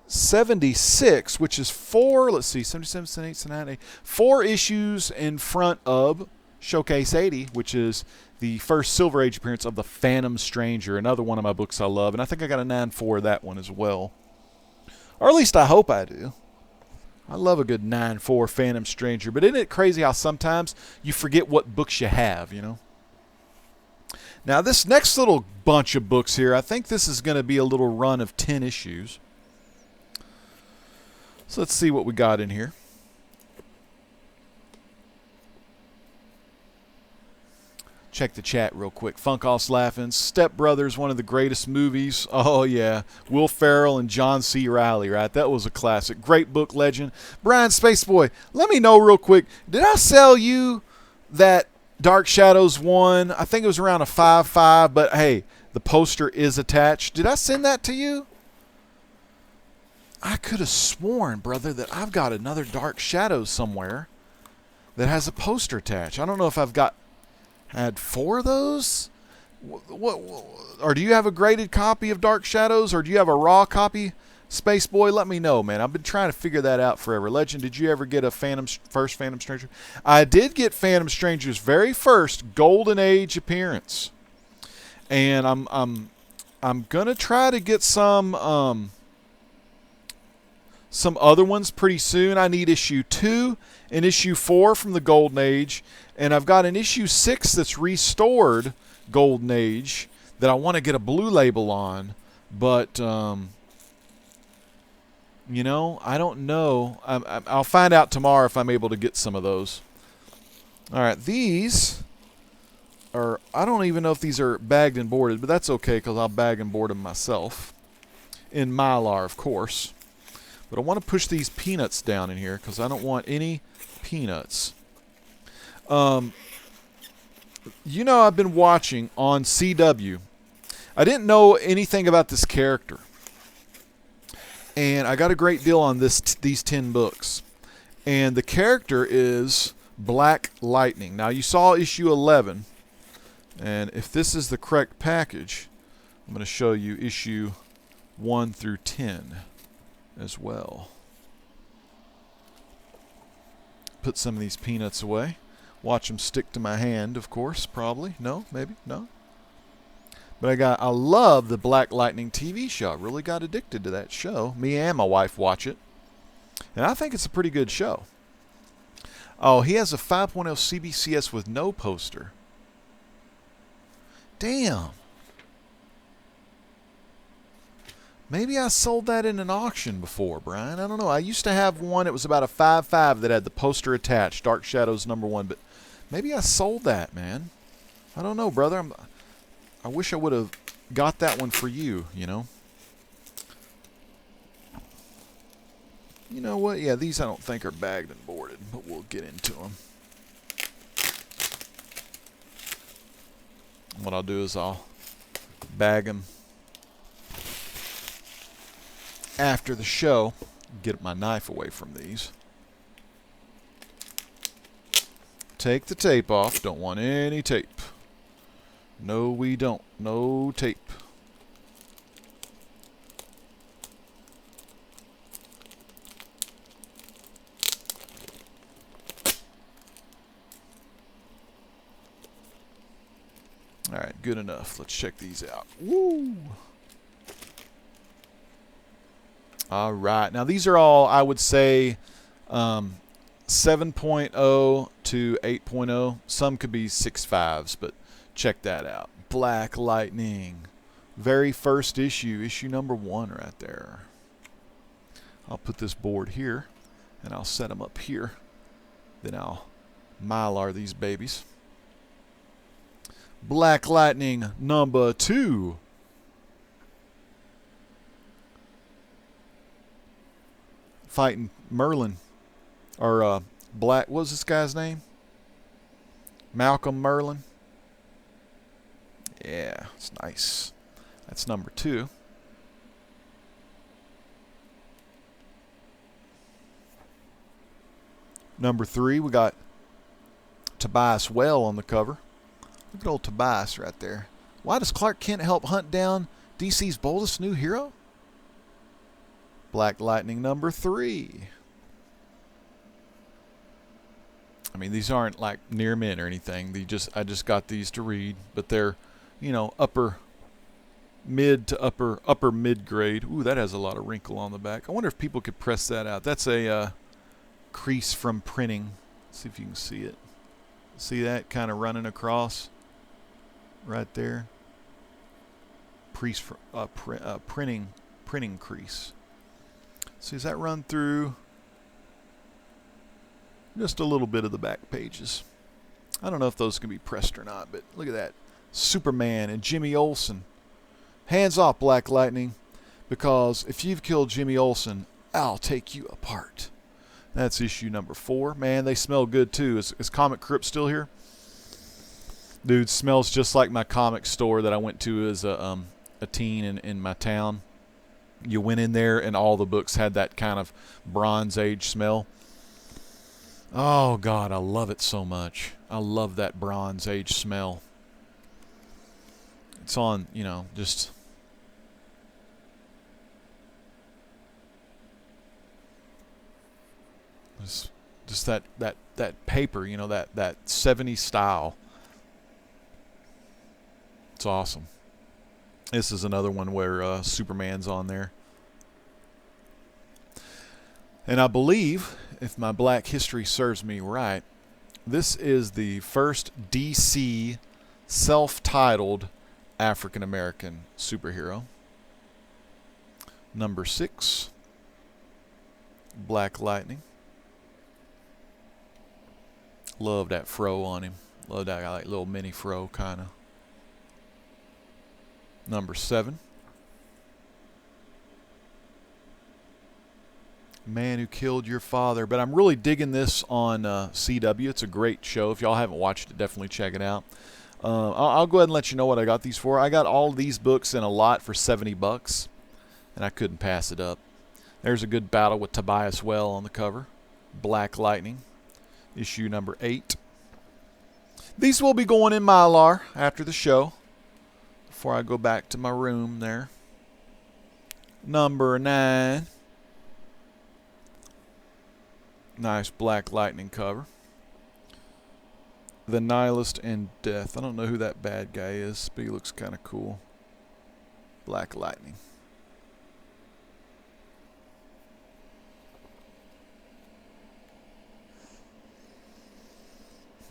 76, which is 77, 78, 79, 4 issues in front of Showcase 80, which is the first Silver Age appearance of the Phantom Stranger, another one of my books I love. And I think I got a 9.4 of that one as well. Or at least I hope I do. I love a good 9.4 Phantom Stranger. But isn't it crazy how sometimes you forget what books you have, Now, this next little bunch of books here, I think this is going to be a little run of 10 issues. So let's see what we got in here. Check the chat real quick. Funkoff's laughing. Step Brothers, one of the greatest movies. Oh, yeah. Will Ferrell and John C. Reilly, right? That was a classic. Great book, legend. Brian Spaceboy, let me know real quick. Did I sell you that Dark Shadows 1? I think it was around a 5.5, but hey, the poster is attached. Did I send that to you? I could have sworn, brother, that I've got another Dark Shadows somewhere that has a poster attached. I don't know if I've had 4 of those. What? Or do you have a graded copy of Dark Shadows, or do you have a raw copy? Space Boy, let me know, man. I've been trying to figure that out forever. Legend, did you ever get a first Phantom Stranger? I did get Phantom Stranger's very first Golden Age appearance, and I'm gonna try to get some other ones pretty soon. I need issue 2 and issue 4 from the Golden Age, and I've got an issue 6 that's restored Golden Age that I want to get a blue label on, but I don't know. I'll find out tomorrow if I'm able to get some of those. All right, these are, I don't even know if these are bagged and boarded, but that's okay because I'll bag and board them myself. In Mylar, of course. But I want to push these peanuts down in here because I don't want any peanuts. You know, I've been watching on CW. I didn't know anything about this character. And I got a great deal on these 10 books. And the character is Black Lightning. Now, you saw issue 11. And if this is the correct package, I'm going to show you issue 1 through 10 as well. Put some of these peanuts away. Watch them stick to my hand, of course, probably. No, maybe, no. But I love the Black Lightning TV show. I really got addicted to that show. Me and my wife watch it. And I think it's a pretty good show. Oh, he has a 5.0 CBCS with no poster. Damn. Maybe I sold that in an auction before, Brian. I don't know. I used to have one. It was about a 5.5 that had the poster attached. Dark Shadows #1. But maybe I sold that, man. I don't know, brother. I wish I would have got that one for you, you know. You know what? Yeah, these I don't think are bagged and boarded, but we'll get into them. What I'll do is I'll bag them after the show. Get my knife away from these. Take the tape off. Don't want any tape. No, we don't. No tape. All right, good enough. Let's check these out. Woo! All right. Now, these are all, I would say, 7.0 to 8.0. Some could be 6.5s, but check that out. Black Lightning. Very first issue. Issue #1 right there. I'll put this board here, and I'll set them up here. Then I'll Mylar these babies. Black Lightning #2. Fighting Merlin. Or Black, what was this guy's name? Malcolm Merlin. Yeah, it's nice. That's #2. #3, we got Tobias Well on the cover. Look at old Tobias right there. Why does Clark Kent help hunt down DC's boldest new hero? Black Lightning #3. I mean, these aren't like near mint or anything. I just got these to read, but they're, you know, upper mid to upper mid grade. Ooh, that has a lot of wrinkle on the back. I wonder if people could press that out. That's a crease from printing. Let's see if you can see it. See that kind of running across right there? Printing crease. See, does that run through just a little bit of the back pages? I don't know if those can be pressed or not, but look at that. Superman and Jimmy Olsen. Hands off, Black Lightning, because if you've killed Jimmy Olsen, I'll take you apart. That's issue #4. Man, they smell good too. Is Comic Crypt still here? Dude, smells just like my comic store that I went to as a teen in my town. You went in there and all the books had that kind of Bronze Age smell. Oh, God, I love it so much. I love that Bronze Age smell. It's on, you know, just that paper, you know, that 70s style. It's awesome. This is another one where Superman's on there. And I believe, if my black history serves me right, this is the first DC self-titled African-American superhero. #6, Black Lightning. Love that fro on him. Love that like little mini fro kind of. #7, Man Who Killed Your Father. But I'm really digging this on CW. It's a great show. If y'all haven't watched it, definitely check it out. I'll go ahead and let you know what I got these for. I got all these books in a lot for $70, and I couldn't pass it up. There's a good battle with Tobias Well on the cover. Black Lightning, issue number 8. These will be going in Mylar after the show, before I go back to my room there. Number 9. Nice Black Lightning cover. The Nihilist and Death. I don't know who that bad guy is, but he looks kind of cool. Black Lightning.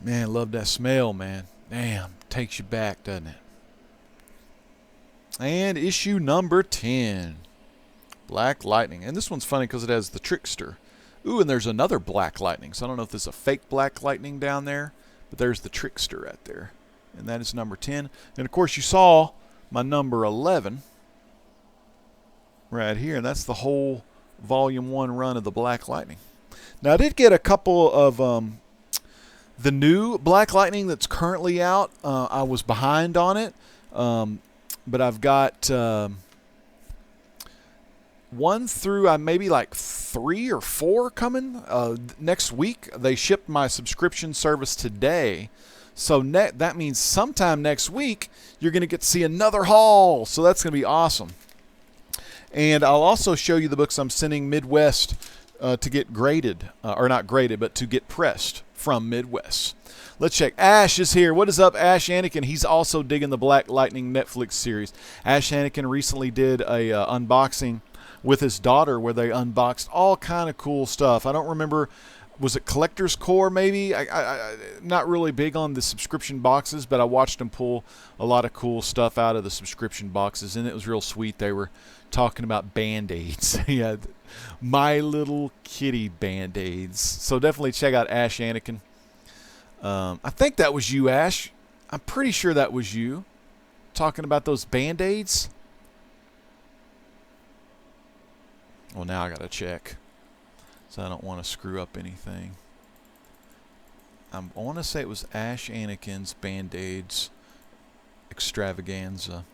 Man, love that smell, man. Damn, takes you back, doesn't it? And issue number 10. Black Lightning. And this one's funny because it has the Trickster. Ooh, and there's another Black Lightning. So I don't know if there's a fake Black Lightning down there, but there's the Trickster right there. And that is number 10. And, of course, you saw my number 11 right here. And that's the whole Volume 1 run of the Black Lightning. Now, I did get a couple of the new Black Lightning that's currently out. I was behind on it. But I've got 1 through maybe like 3 or 4 coming next week. They shipped my subscription service today. So that means sometime next week you're going to get to see another haul. So that's going to be awesome. And I'll also show you the books I'm sending Midwest to get graded. Or not graded, but to get pressed from Midwest. Let's check. Ash is here. What is up, Ash Anakin? He's also digging the Black Lightning Netflix series. Ash Anakin recently did a unboxing with his daughter where they unboxed all kind of cool stuff. I don't remember, was it Collector's Core maybe? I not really big on the subscription boxes, but I watched them pull a lot of cool stuff out of the subscription boxes, and it was real sweet. They were talking about Band-Aids. Yeah, My Little Kitty Band-Aids. So definitely check out Ash Anakin. I think that was you, Ash. I'm pretty sure that was you talking about those Band-Aids. Well, now I got to check, so I don't want to screw up anything. I want to say it was Ash Anakin's Band-Aids extravaganza.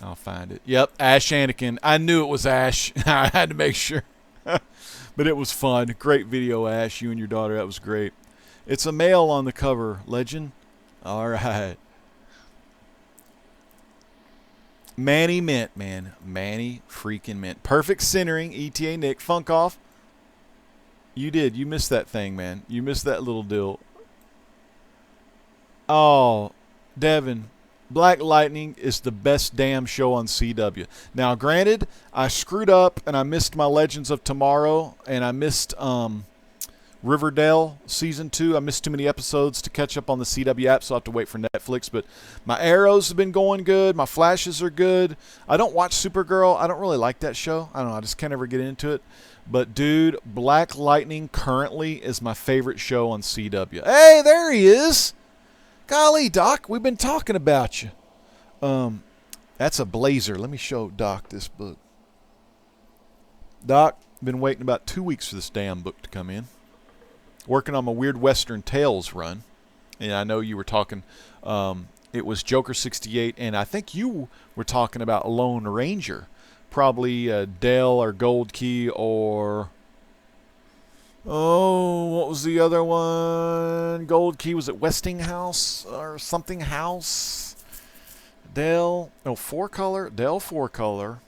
I'll find it. Yep, Ash Anakin. I knew it was Ash. I had to make sure. But it was fun. Great video, Ash. You and your daughter. That was great. It's a male on the cover. Legend. All right. Manny Mint, man. Manny freaking Mint. Perfect centering. ETA Nick. Funk off. You did. You missed that thing, man. You missed that little deal. Oh, Devin. Black Lightning is the best damn show on CW. Now, granted, I screwed up and I missed my Legends of Tomorrow, and I missed Riverdale Season 2. I missed too many episodes to catch up on the CW app, so I'll have to wait for Netflix. But my Arrows have been going good. My Flashes are good. I don't watch Supergirl. I don't really like that show. I don't know. I just can't ever get into it. But, dude, Black Lightning currently is my favorite show on CW. Hey, there he is. Golly, Doc, we've been talking about you. That's a blazer. Let me show Doc this book. Doc, been waiting about 2 weeks for this damn book to come in. Working on my Weird Western Tales run. And I know you were talking, it was Joker 68, and I think you were talking about Lone Ranger. Probably Dell or Gold Key or... Oh, what was the other one? Gold Key, was it Westinghouse or something house? Dell, no, 4-color, Dell 4-color.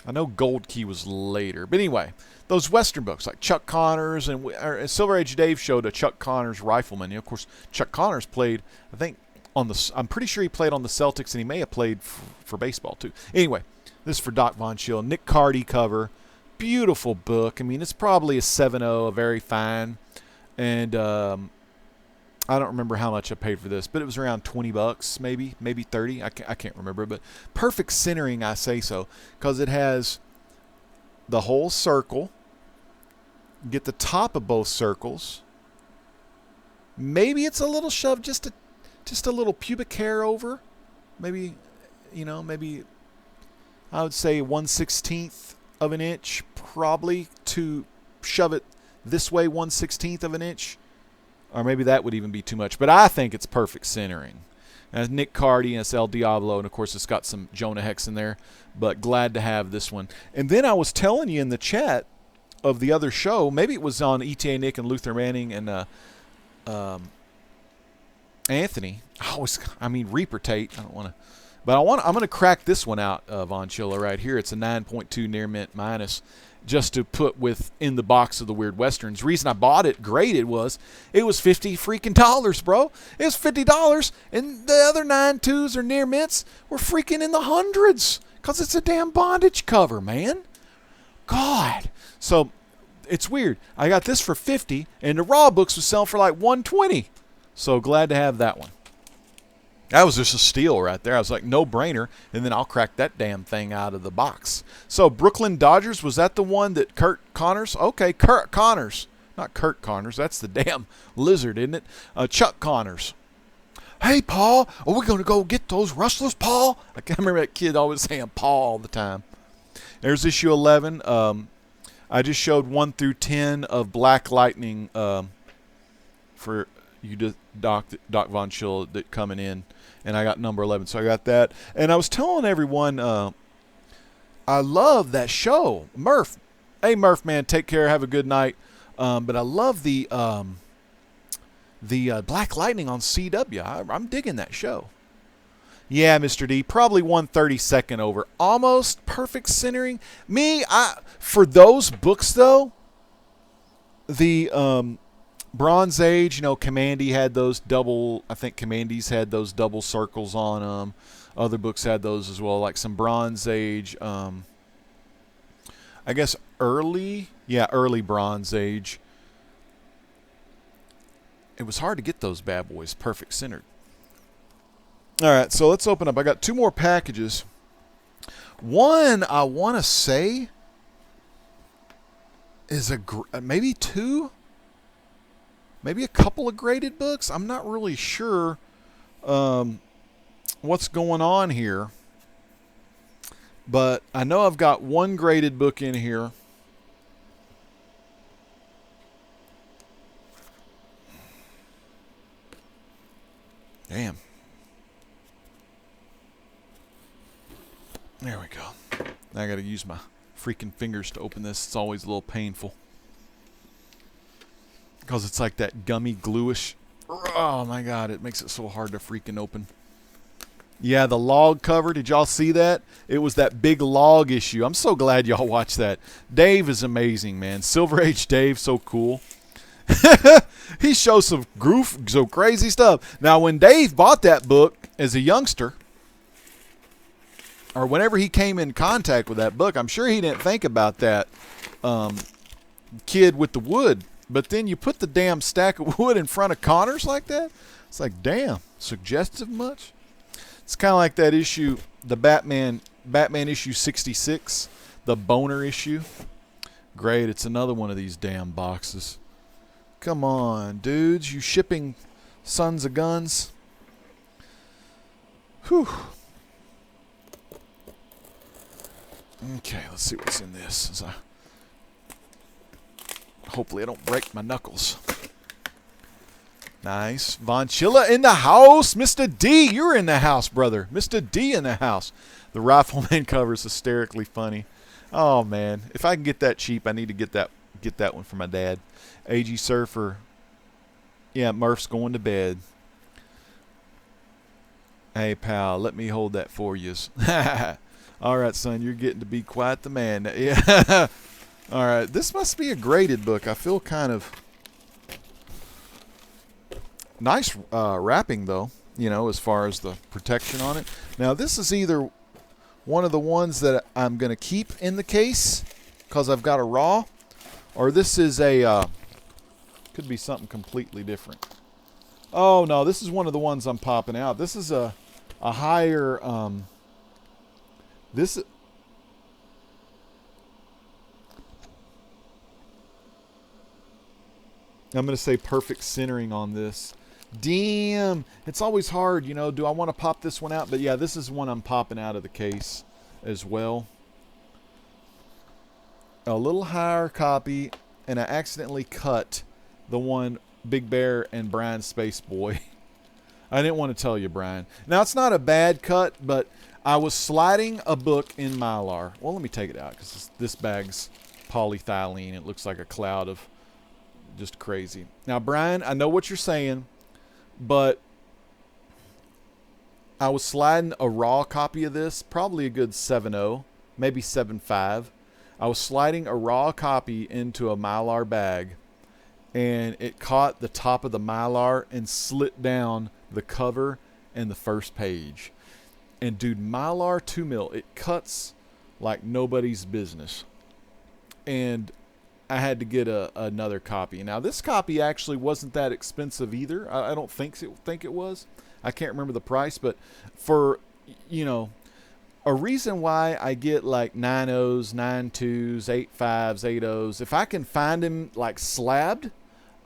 I know Gold Key was later. But anyway, those Western books like Chuck Connors and Silver Age Dave showed a Chuck Connors rifleman. Of course, Chuck Connors played, I think, I'm pretty sure he played on the Celtics, and he may have played for baseball too. Anyway, this is for Doc Von Schill. Nick Cardy cover. Beautiful book. I mean, it's probably a 7.0, a very fine. And I don't remember how much I paid for this, but it was around $20, maybe 30. I can't remember, but perfect centering, I say so, because it has the whole circle. Get the top of both circles. Maybe it's a little shoved, just a little pubic hair over. Maybe, maybe. I would say 1/16 of an inch, probably, to shove it this way 1/16 of an inch. Or maybe that would even be too much. But I think it's perfect centering. And Nick Cardy and it's El Diablo, and of course it's got some Jonah Hex in there. But glad to have this one. And then I was telling you in the chat of the other show, maybe it was on ETA Nick and Luther Manning and Anthony. Reaper Tate. I don't want to. But I'm going to crack this one out, Von Chilla, right here. It's a 9.2 near mint minus, just to put in the box of the Weird Westerns. Reason I bought it graded was it was $50 freaking dollars, bro. It was $50, and the other 9.2s or near mints were freaking in the hundreds, because it's a damn bondage cover, man. God. So it's weird. I got this for $50, and the raw books was selling for like $120. So glad to have that one. That was just a steal right there. I was like, no brainer. And then I'll crack that damn thing out of the box. So Brooklyn Dodgers, was that the one that Kurt Connors? Okay, Kurt Connors. Not Kurt Connors. That's the damn lizard, isn't it? Chuck Connors. Hey, Paul, are we going to go get those rustlers, Paul? I can't remember that kid always saying Paul all the time. There's issue 11. I just showed 1 through 10 of Black Lightning for you, Doc Von Schill, that coming in. And I got number 11, so I got that. And I was telling everyone, I love that show. Murph. Hey, Murph, man, take care. Have a good night. But I love the Black Lightning on CW. I'm digging that show. Yeah, Mr. D, probably 1/32 over. Almost perfect centering. For those books, though, the Bronze Age, Commandy had those double, I think Commandy's had those double circles on them. Other books had those as well, like some Bronze Age, I guess early Bronze Age. It was hard to get those bad boys perfect centered. All right, so let's open up. I got 2 more packages. One, I want to say, is maybe 2? Maybe a couple of graded books. I'm not really sure what's going on here. But I know I've got 1 graded book in here. Damn. There we go. Now I got to use my freaking fingers to open this. It's always a little painful, because it's like that gummy gluish. Oh my God, it makes it so hard to freaking open. Yeah, the log cover. Did y'all see that? It was that big log issue. I'm so glad y'all watched that. Dave is amazing, man. Silver Age Dave, so cool. He shows some crazy stuff. Now, when Dave bought that book as a youngster, or whenever he came in contact with that book, I'm sure he didn't think about that kid with the wood. But then you put the damn stack of wood in front of Connors like that. It's like, damn, suggestive much? It's kind of like that issue, the Batman issue 66, the boner issue. Great, it's another one of these damn boxes. Come on, dudes, you shipping sons of guns. Whew. Okay, let's see what's in this. Hopefully I don't break my knuckles. Nice. Von Chilla in the house. Mr. D, you're in the house, brother. Mr. D in the house. The Rifleman cover is hysterically funny. Oh, man. If I can get that cheap, I need to get that one for my dad. AG Surfer. Yeah, Murph's going to bed. Hey, pal, let me hold that for you. All right, son, you're getting to be quite the man. Yeah. All right, this must be a graded book. I feel kind of nice wrapping, though, as far as the protection on it. Now, this is either one of the ones that I'm going to keep in the case because I've got a raw, or this is could be something completely different. Oh, no, this is one of the ones I'm popping out. This is a higher, I'm going to say perfect centering on this. Damn. It's always hard, do I want to pop this one out? But yeah, this is one I'm popping out of the case. as well. A little higher copy, and I accidentally cut the one Big Bear and Brian Space Boy. I didn't want to tell you, Brian. Now, it's not a bad cut, but I was sliding a book in Mylar. Well, let me take it out because this bag's polyethylene. It looks like a cloud of just crazy. Now, Brian, I know what you're saying, but I was sliding a raw copy of this, probably a good 7.0, maybe 7.5. I was sliding a raw copy into a Mylar bag, and it caught the top of the Mylar and slit down the cover and the first page. And dude, Mylar 2mm, it cuts like nobody's business. And I had to get another copy. Now, this copy actually wasn't that expensive either. I don't think it was. I can't remember the price, but for, you know, a reason why I get like 9.0s, 9.2s, 8.5s, 8.0s, if I can find them like slabbed,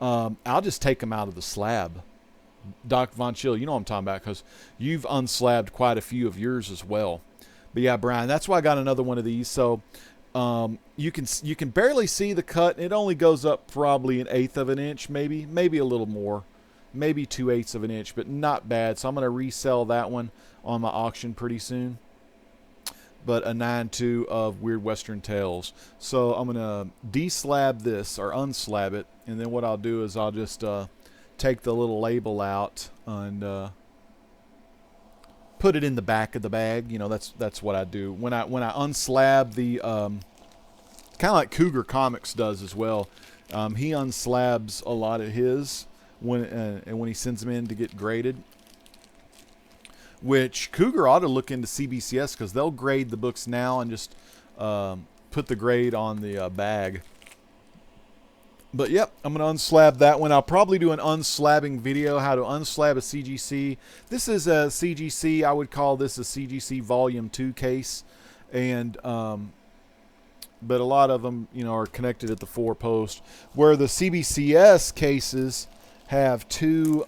I'll just take them out of the slab. Doc Von Chill, you know what I'm talking about, because you've unslabbed quite a few of yours as well. But yeah, Brian, that's why I got another one of these. So you can barely see the cut. It only goes up probably 1/8 of an inch, maybe a little more, maybe 2/8 of an inch, but not bad. So I'm going to resell that one on my auction pretty soon. But a 9.2 of Weird Western Tales. So I'm going to deslab this or unslab it, and then what I'll do is I'll just take the little label out and put it in the back of the bag. You know, that's what I do when I unslab the kind of like Cougar Comics does as well. He unslabs a lot of his when he sends them in to get graded. Which Cougar ought to look into CBCS, because they'll grade the books now and just put the grade on the bag. But yep, I'm going to unslab that one. I'll probably do an unslabbing video, how to unslab a CGC. This is a CGC. I would call this a CGC Volume 2 case. And but a lot of them, you know, are connected at the 4-post. Where the CBCS cases have two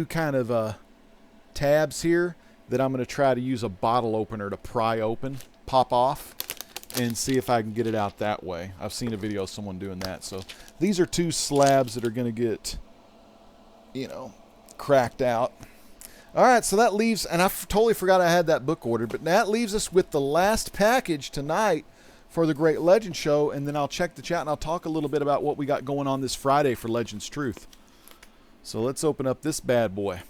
kind of tabs here that I'm going to try to use a bottle opener to pry open, pop off, and see if I can get it out that way. I've seen a video of someone doing that. So these are two slabs that are going to get, you know, cracked out. All right, so that leaves, and I totally forgot I had that book ordered, but that leaves us with the last package tonight for the Great Legend Show, and then I'll check the chat and I'll talk a little bit about what we got going on this Friday for Legends Truth. So let's open up this bad boy.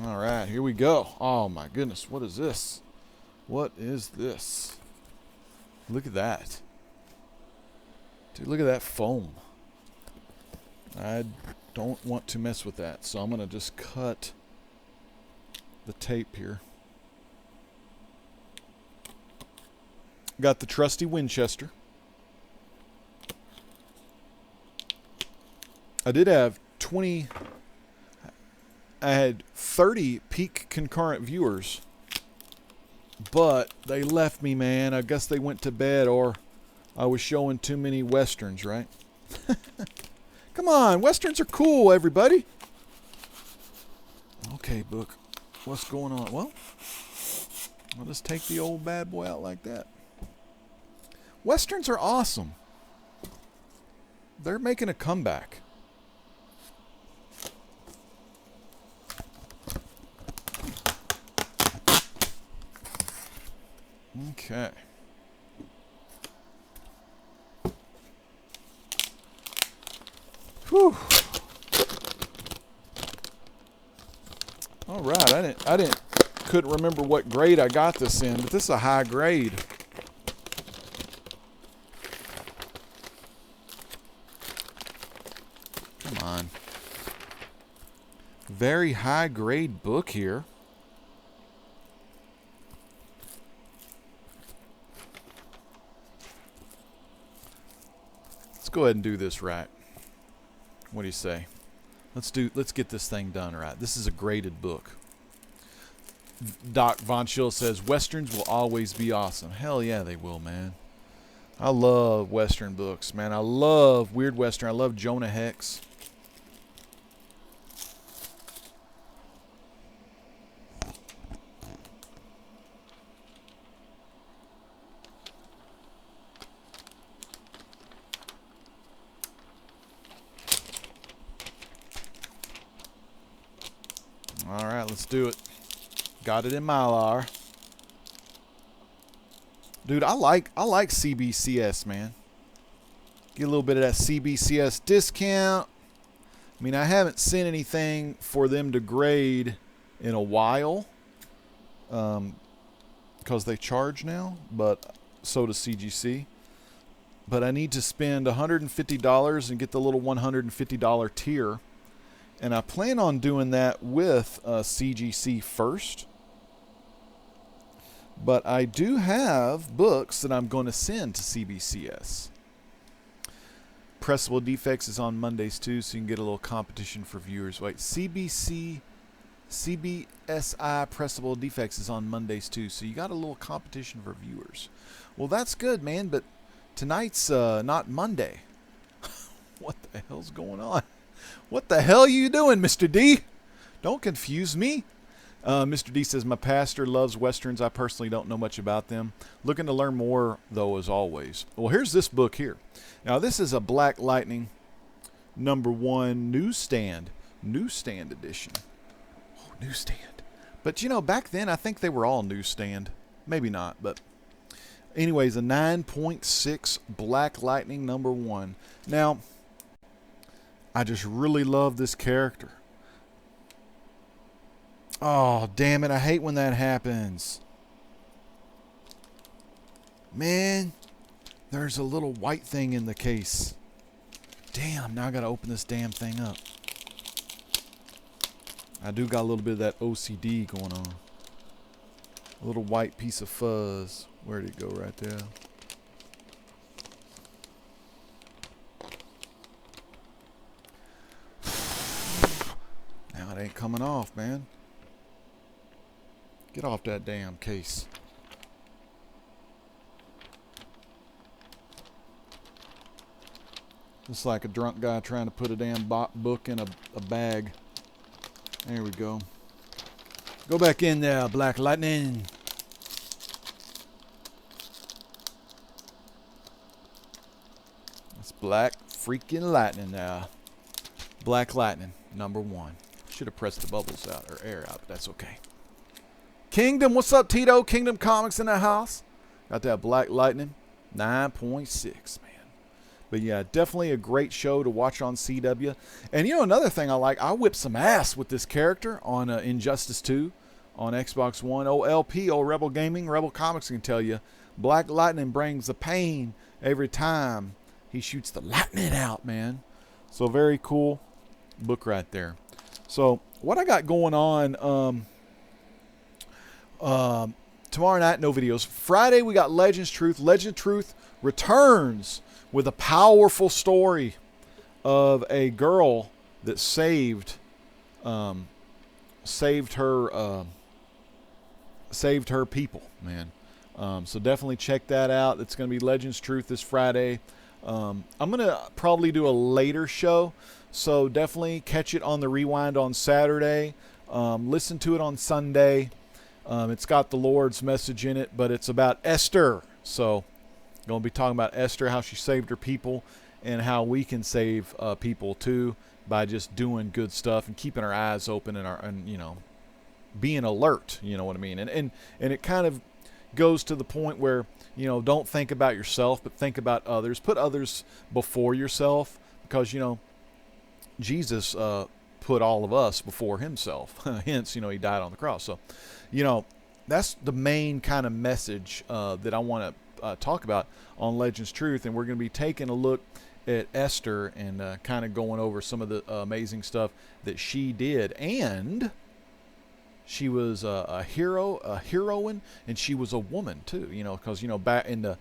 All right, here we go. Oh my goodness, what is this? What is this? Look at that. Dude, look at that foam. I don't want to mess with that, so I'm going to just cut the tape here. Got the trusty Winchester. I did have 20... I had 30 peak concurrent viewers, but they left me, man. I guess they went to bed, or I was showing too many Westerns, right? Come on, Westerns are cool, everybody. Okay, book. What's going on? Well, I'll just take the old bad boy out like that. Westerns are awesome. They're making a comeback. Okay. Whew. All right, I couldn't remember what grade I got this in, but this is a high grade. Come on. Very high grade book here. Let's go ahead and do this right. What do you say? Let's get this thing done right. This is a graded book. Doc Von Schill says Westerns will always be awesome. Hell yeah, they will, man. I love Western books, man. I love weird Western. I love Jonah Hex. All right, let's do it. Got it in Mylar. Dude, I like CBCS, man. Get a little bit of that CBCS discount. I mean, I haven't seen anything for them to grade in a while, because they charge now, but so does CGC. But I need to spend $150 and get the little $150 tier, and I plan on doing that with CGC first. But I do have books that I'm going to send to CBCS. Pressable Defects is on Mondays too, so you can get a little competition for viewers. Wait, CBSI Pressable Defects is on Mondays too, so you got a little competition for viewers. Well, that's good, man, but tonight's not Monday. What the hell's going on? What the hell are you doing, Mr. D? Don't confuse me. Mr. D says, my pastor loves Westerns. I personally don't know much about them. Looking to learn more, though, as always. Well, here's this book here. Now, this is a Black Lightning #1 newsstand edition. Oh, newsstand. But, you know, back then, I think they were all newsstand. Maybe not, but anyways, a 9.6 Black Lightning #1. Now, I just really love this character. Oh, damn it. I hate when that happens. Man, there's a little white thing in the case. Damn, now I got to open this damn thing up. I do got a little bit of that OCD going on. A little white piece of fuzz. Where'd it go? Right there. Now it ain't coming off, man. Get off that damn case. It's like a drunk guy trying to put a damn book in a bag. There we go. Go back in there, Black Lightning. That's Black freaking Lightning now. Black Lightning #1. Should have pressed the bubbles out or air out, but that's okay. Kingdom, what's up, Tito? Kingdom Comics in the house. Got that Black Lightning 9.6, man. But yeah, definitely a great show to watch on CW. And you know, another thing I like, I whipped some ass with this character on Injustice 2 on Xbox One. LP, Rebel Gaming, Rebel Comics can tell you, Black Lightning brings the pain every time he shoots the lightning out, man. So very cool book right there. So what I got going on, tomorrow night, no videos. Friday, we got Legends Truth. Legend Truth returns with a powerful story of a girl that saved her people, man. So definitely check that out. It's going to be Legends Truth this Friday. I'm going to probably do a later show, so definitely catch it on the rewind on Saturday. Listen to it on Sunday. It's got the Lord's message in it, but it's about Esther. So, going to be talking about Esther, how she saved her people, and how we can save people too by just doing good stuff and keeping our eyes open and you know, being alert. You know what I mean? And it kind of goes to the point where, you know, don't think about yourself, but think about others. Put others before yourself, because, you know, Jesus put all of us before himself. Hence, you know, he died on the cross. So, you know, that's the main kind of message that I want to talk about on Legends Truth. And we're going to be taking a look at Esther and kind of going over some of the amazing stuff that she did. And she was a heroine, and she was a woman too, you know, because, you know, back in the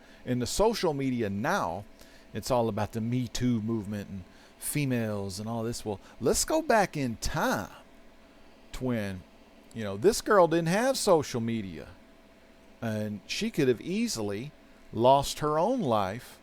social media now, it's all about the Me Too movement and females and all this. Well, let's go back in time to when, you know, this girl didn't have social media, and she could have easily lost her own life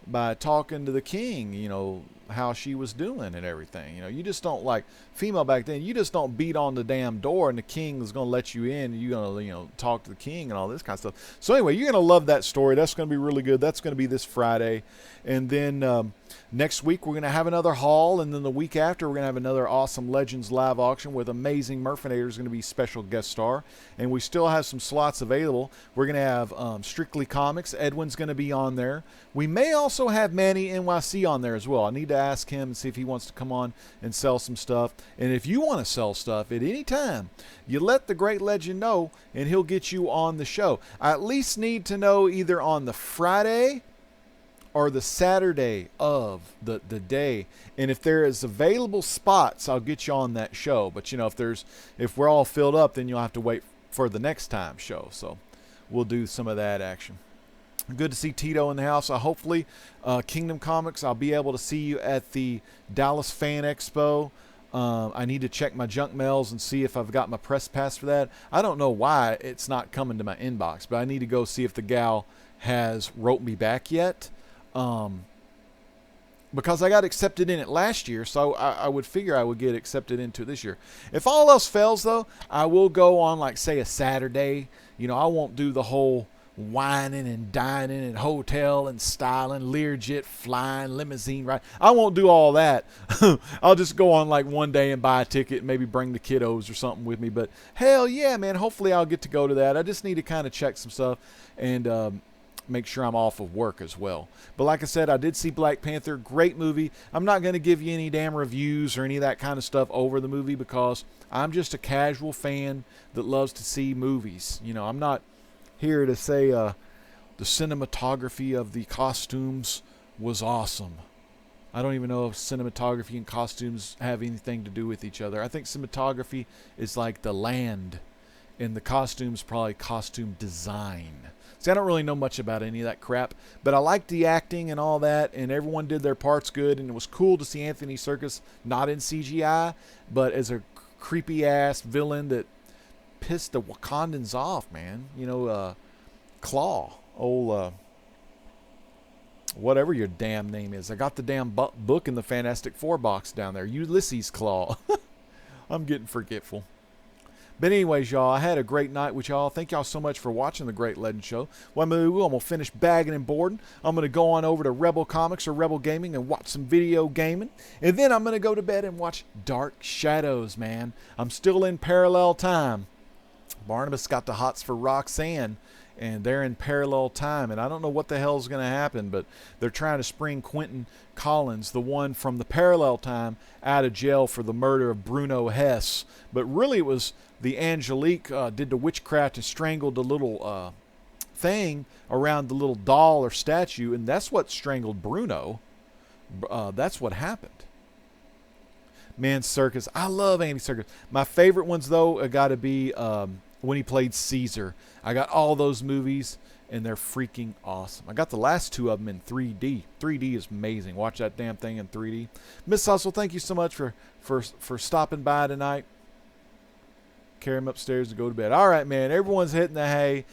by talking to the king, you know, how she was doing and everything. You know, you just don't, like, female back then, you just don't beat on the damn door and the king is going to let you in and you're going to, you know, talk to the king and all this kind of stuff. So anyway, you're going to love that story. That's going to be really good. That's going to be this Friday. And then next week we're going to have another haul, and then the week after we're going to have another awesome Legends live auction with Amazing Murfinator is going to be special guest star. And we still have some slots available. We're going to have Strictly Comics. Edwin's going to be on there. We may also have Manny NYC on there as well. I need to ask him and see if he wants to come on and sell some stuff. And if you want to sell stuff at any time, you let the great legend know and he'll get you on the show. I at least need to know either on the Friday or the Saturday of the day. And if there is available spots, I'll get you on that show. But you know, if we're all filled up, then you'll have to wait for the next time show. So we'll do some of that action. Good to see Tito in the house. Hopefully, Kingdom Comics, I'll be able to see you at the Dallas Fan Expo. I need to check my junk mails and see if I've got my press pass for that. I don't know why it's not coming to my inbox, but I need to go see if the gal has wrote me back yet. Because I got accepted in it last year, so I would figure I would get accepted into this year. If all else fails, though, I will go on, like, say, a Saturday. You know, I won't do the whole whining and dining and hotel and styling, Learjet, flying, limousine ride. I won't do all that. I'll just go on like one day and buy a ticket and maybe bring the kiddos or something with me. But hell yeah, man, hopefully I'll get to go to that. I just need to kind of check some stuff and make sure I'm off of work as well. But like I said, I did see Black Panther. Great movie. I'm not going to give you any damn reviews or any of that kind of stuff over the movie because I'm just a casual fan that loves to see movies. You know, I'm not here to say the cinematography of the costumes was awesome. I don't even know if cinematography and costumes have anything to do with each other. I think cinematography is like the land, and the costumes probably costume design. See, I don't really know much about any of that crap, but I liked the acting and all that, and everyone did their parts good, and it was cool to see Anthony Serkis not in CGI, but as a creepy-ass villain that pissed the Wakandans off, man. You know, Claw, old whatever your damn name is. I got the damn book in the Fantastic Four box down there. Ulysses Claw. I'm getting forgetful. But anyways, y'all, I had a great night with y'all. Thank y'all so much for watching The Great Legend Show. What I'm going to do, I'm going to finish bagging and boarding. I'm going to go on over to Rebel Comics or Rebel Gaming and watch some video gaming. And then I'm going to go to bed and watch Dark Shadows, man. I'm still in parallel time. Barnabas got the hots for Roxanne, and they're in parallel time. And I don't know what the hell is going to happen, but they're trying to spring Quentin Collins, the one from the parallel time, out of jail for the murder of Bruno Hess. But really it was the Angelique did the witchcraft and strangled the little thing around the little doll or statue, and that's what strangled Bruno. That's what happened. Man, Serkis. I love Andy Serkis. My favorite ones, though, got to be when he played Caesar. I got all those movies, and they're freaking awesome. I got the last two of them in 3D. 3D is amazing. Watch that damn thing in 3D. Miss Hustle, thank you so much for stopping by tonight. Carry him upstairs to go to bed. All right, man. Everyone's hitting the hay.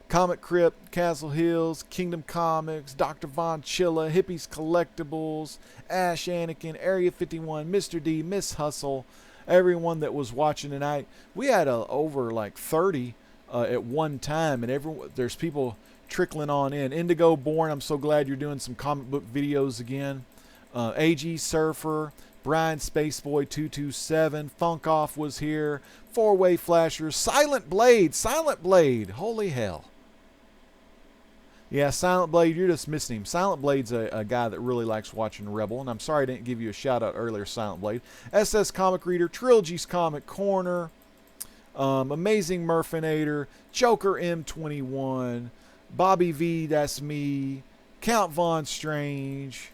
Comic Crypt, Castle Hills, Kingdom Comics, Dr. Von Chilla, Hippies Collectibles, Ash Anakin, Area 51, Mr. D, Miss Hustle, everyone that was watching tonight. We had over like 30 at one time, and there's people trickling on in. Indigo Born, I'm so glad you're doing some comic book videos again. AG Surfer, Brian Spaceboy 227, Funk Off was here, Four Way Flashers, Silent Blade, holy hell. Yeah, Silent Blade, you're just missing him. Silent Blade's a guy that really likes watching Rebel, and I'm sorry I didn't give you a shout-out earlier, Silent Blade. SS Comic Reader, Trilogy's Comic Corner, Amazing Murfinator, Joker M21, Bobby V, that's me, Count Von Strange,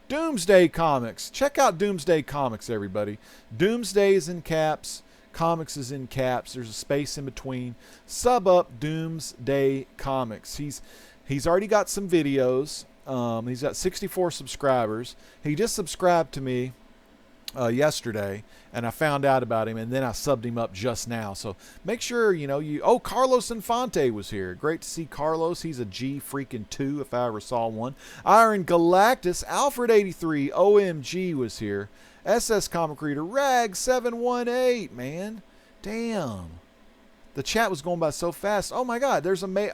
Doomsday Comics. Check out Doomsday Comics, everybody. Doomsday is in caps. Comics is in caps. There's a space in between. Sub up Doomsday Comics. He's already got some videos. He's got 64 subscribers. He just subscribed to me yesterday, and I found out about him, and then I subbed him up just now. So make sure oh, Carlos Infante was here. Great to see Carlos. He's a G freaking 2 if I ever saw one. Iron Galactus, Alfred 83, OMG was here. SS Comic Reader, Rag 718, man. Damn. The chat was going by so fast. Oh my God, there's a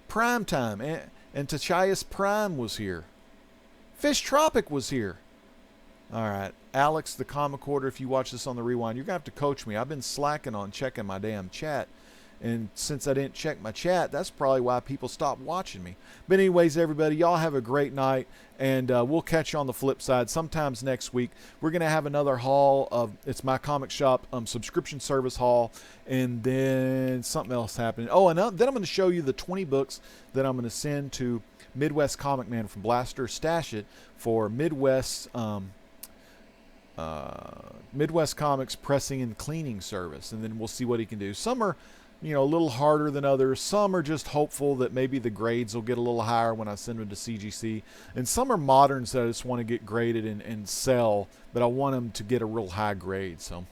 Prime Time, and Tachias Prime was here. Fish Tropic was here. All right, Alex, the comic order, if you watch this on the rewind, you're going to have to coach me. I've been slacking on checking my damn chat. And since I didn't check my chat, that's probably why people stopped watching me. But anyways, everybody, y'all have a great night. And we'll catch you on the flip side. Sometimes next week, we're going to have another haul of, it's my comic shop subscription service haul. And then something else happening. Oh, and then I'm going to show you the 20 books that I'm going to send to Midwest Comic Man from Blaster. Stash it for Midwest Comics pressing and cleaning service, and then we'll see what he can do. Some are, a little harder than others. Some are just hopeful that maybe the grades will get a little higher when I send them to CGC, and some are moderns that I just want to get graded and sell, but I want them to get a real high grade. So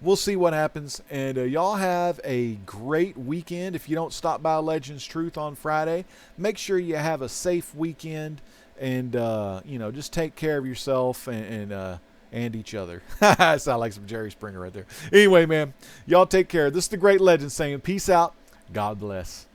we'll see what happens, and y'all have a great weekend. If you don't stop by Legends Truth on Friday, make sure you have a safe weekend, and just take care of yourself and each other. I sound like some Jerry Springer right there. Anyway, man, y'all take care. This is the Great Legend saying peace out. God bless.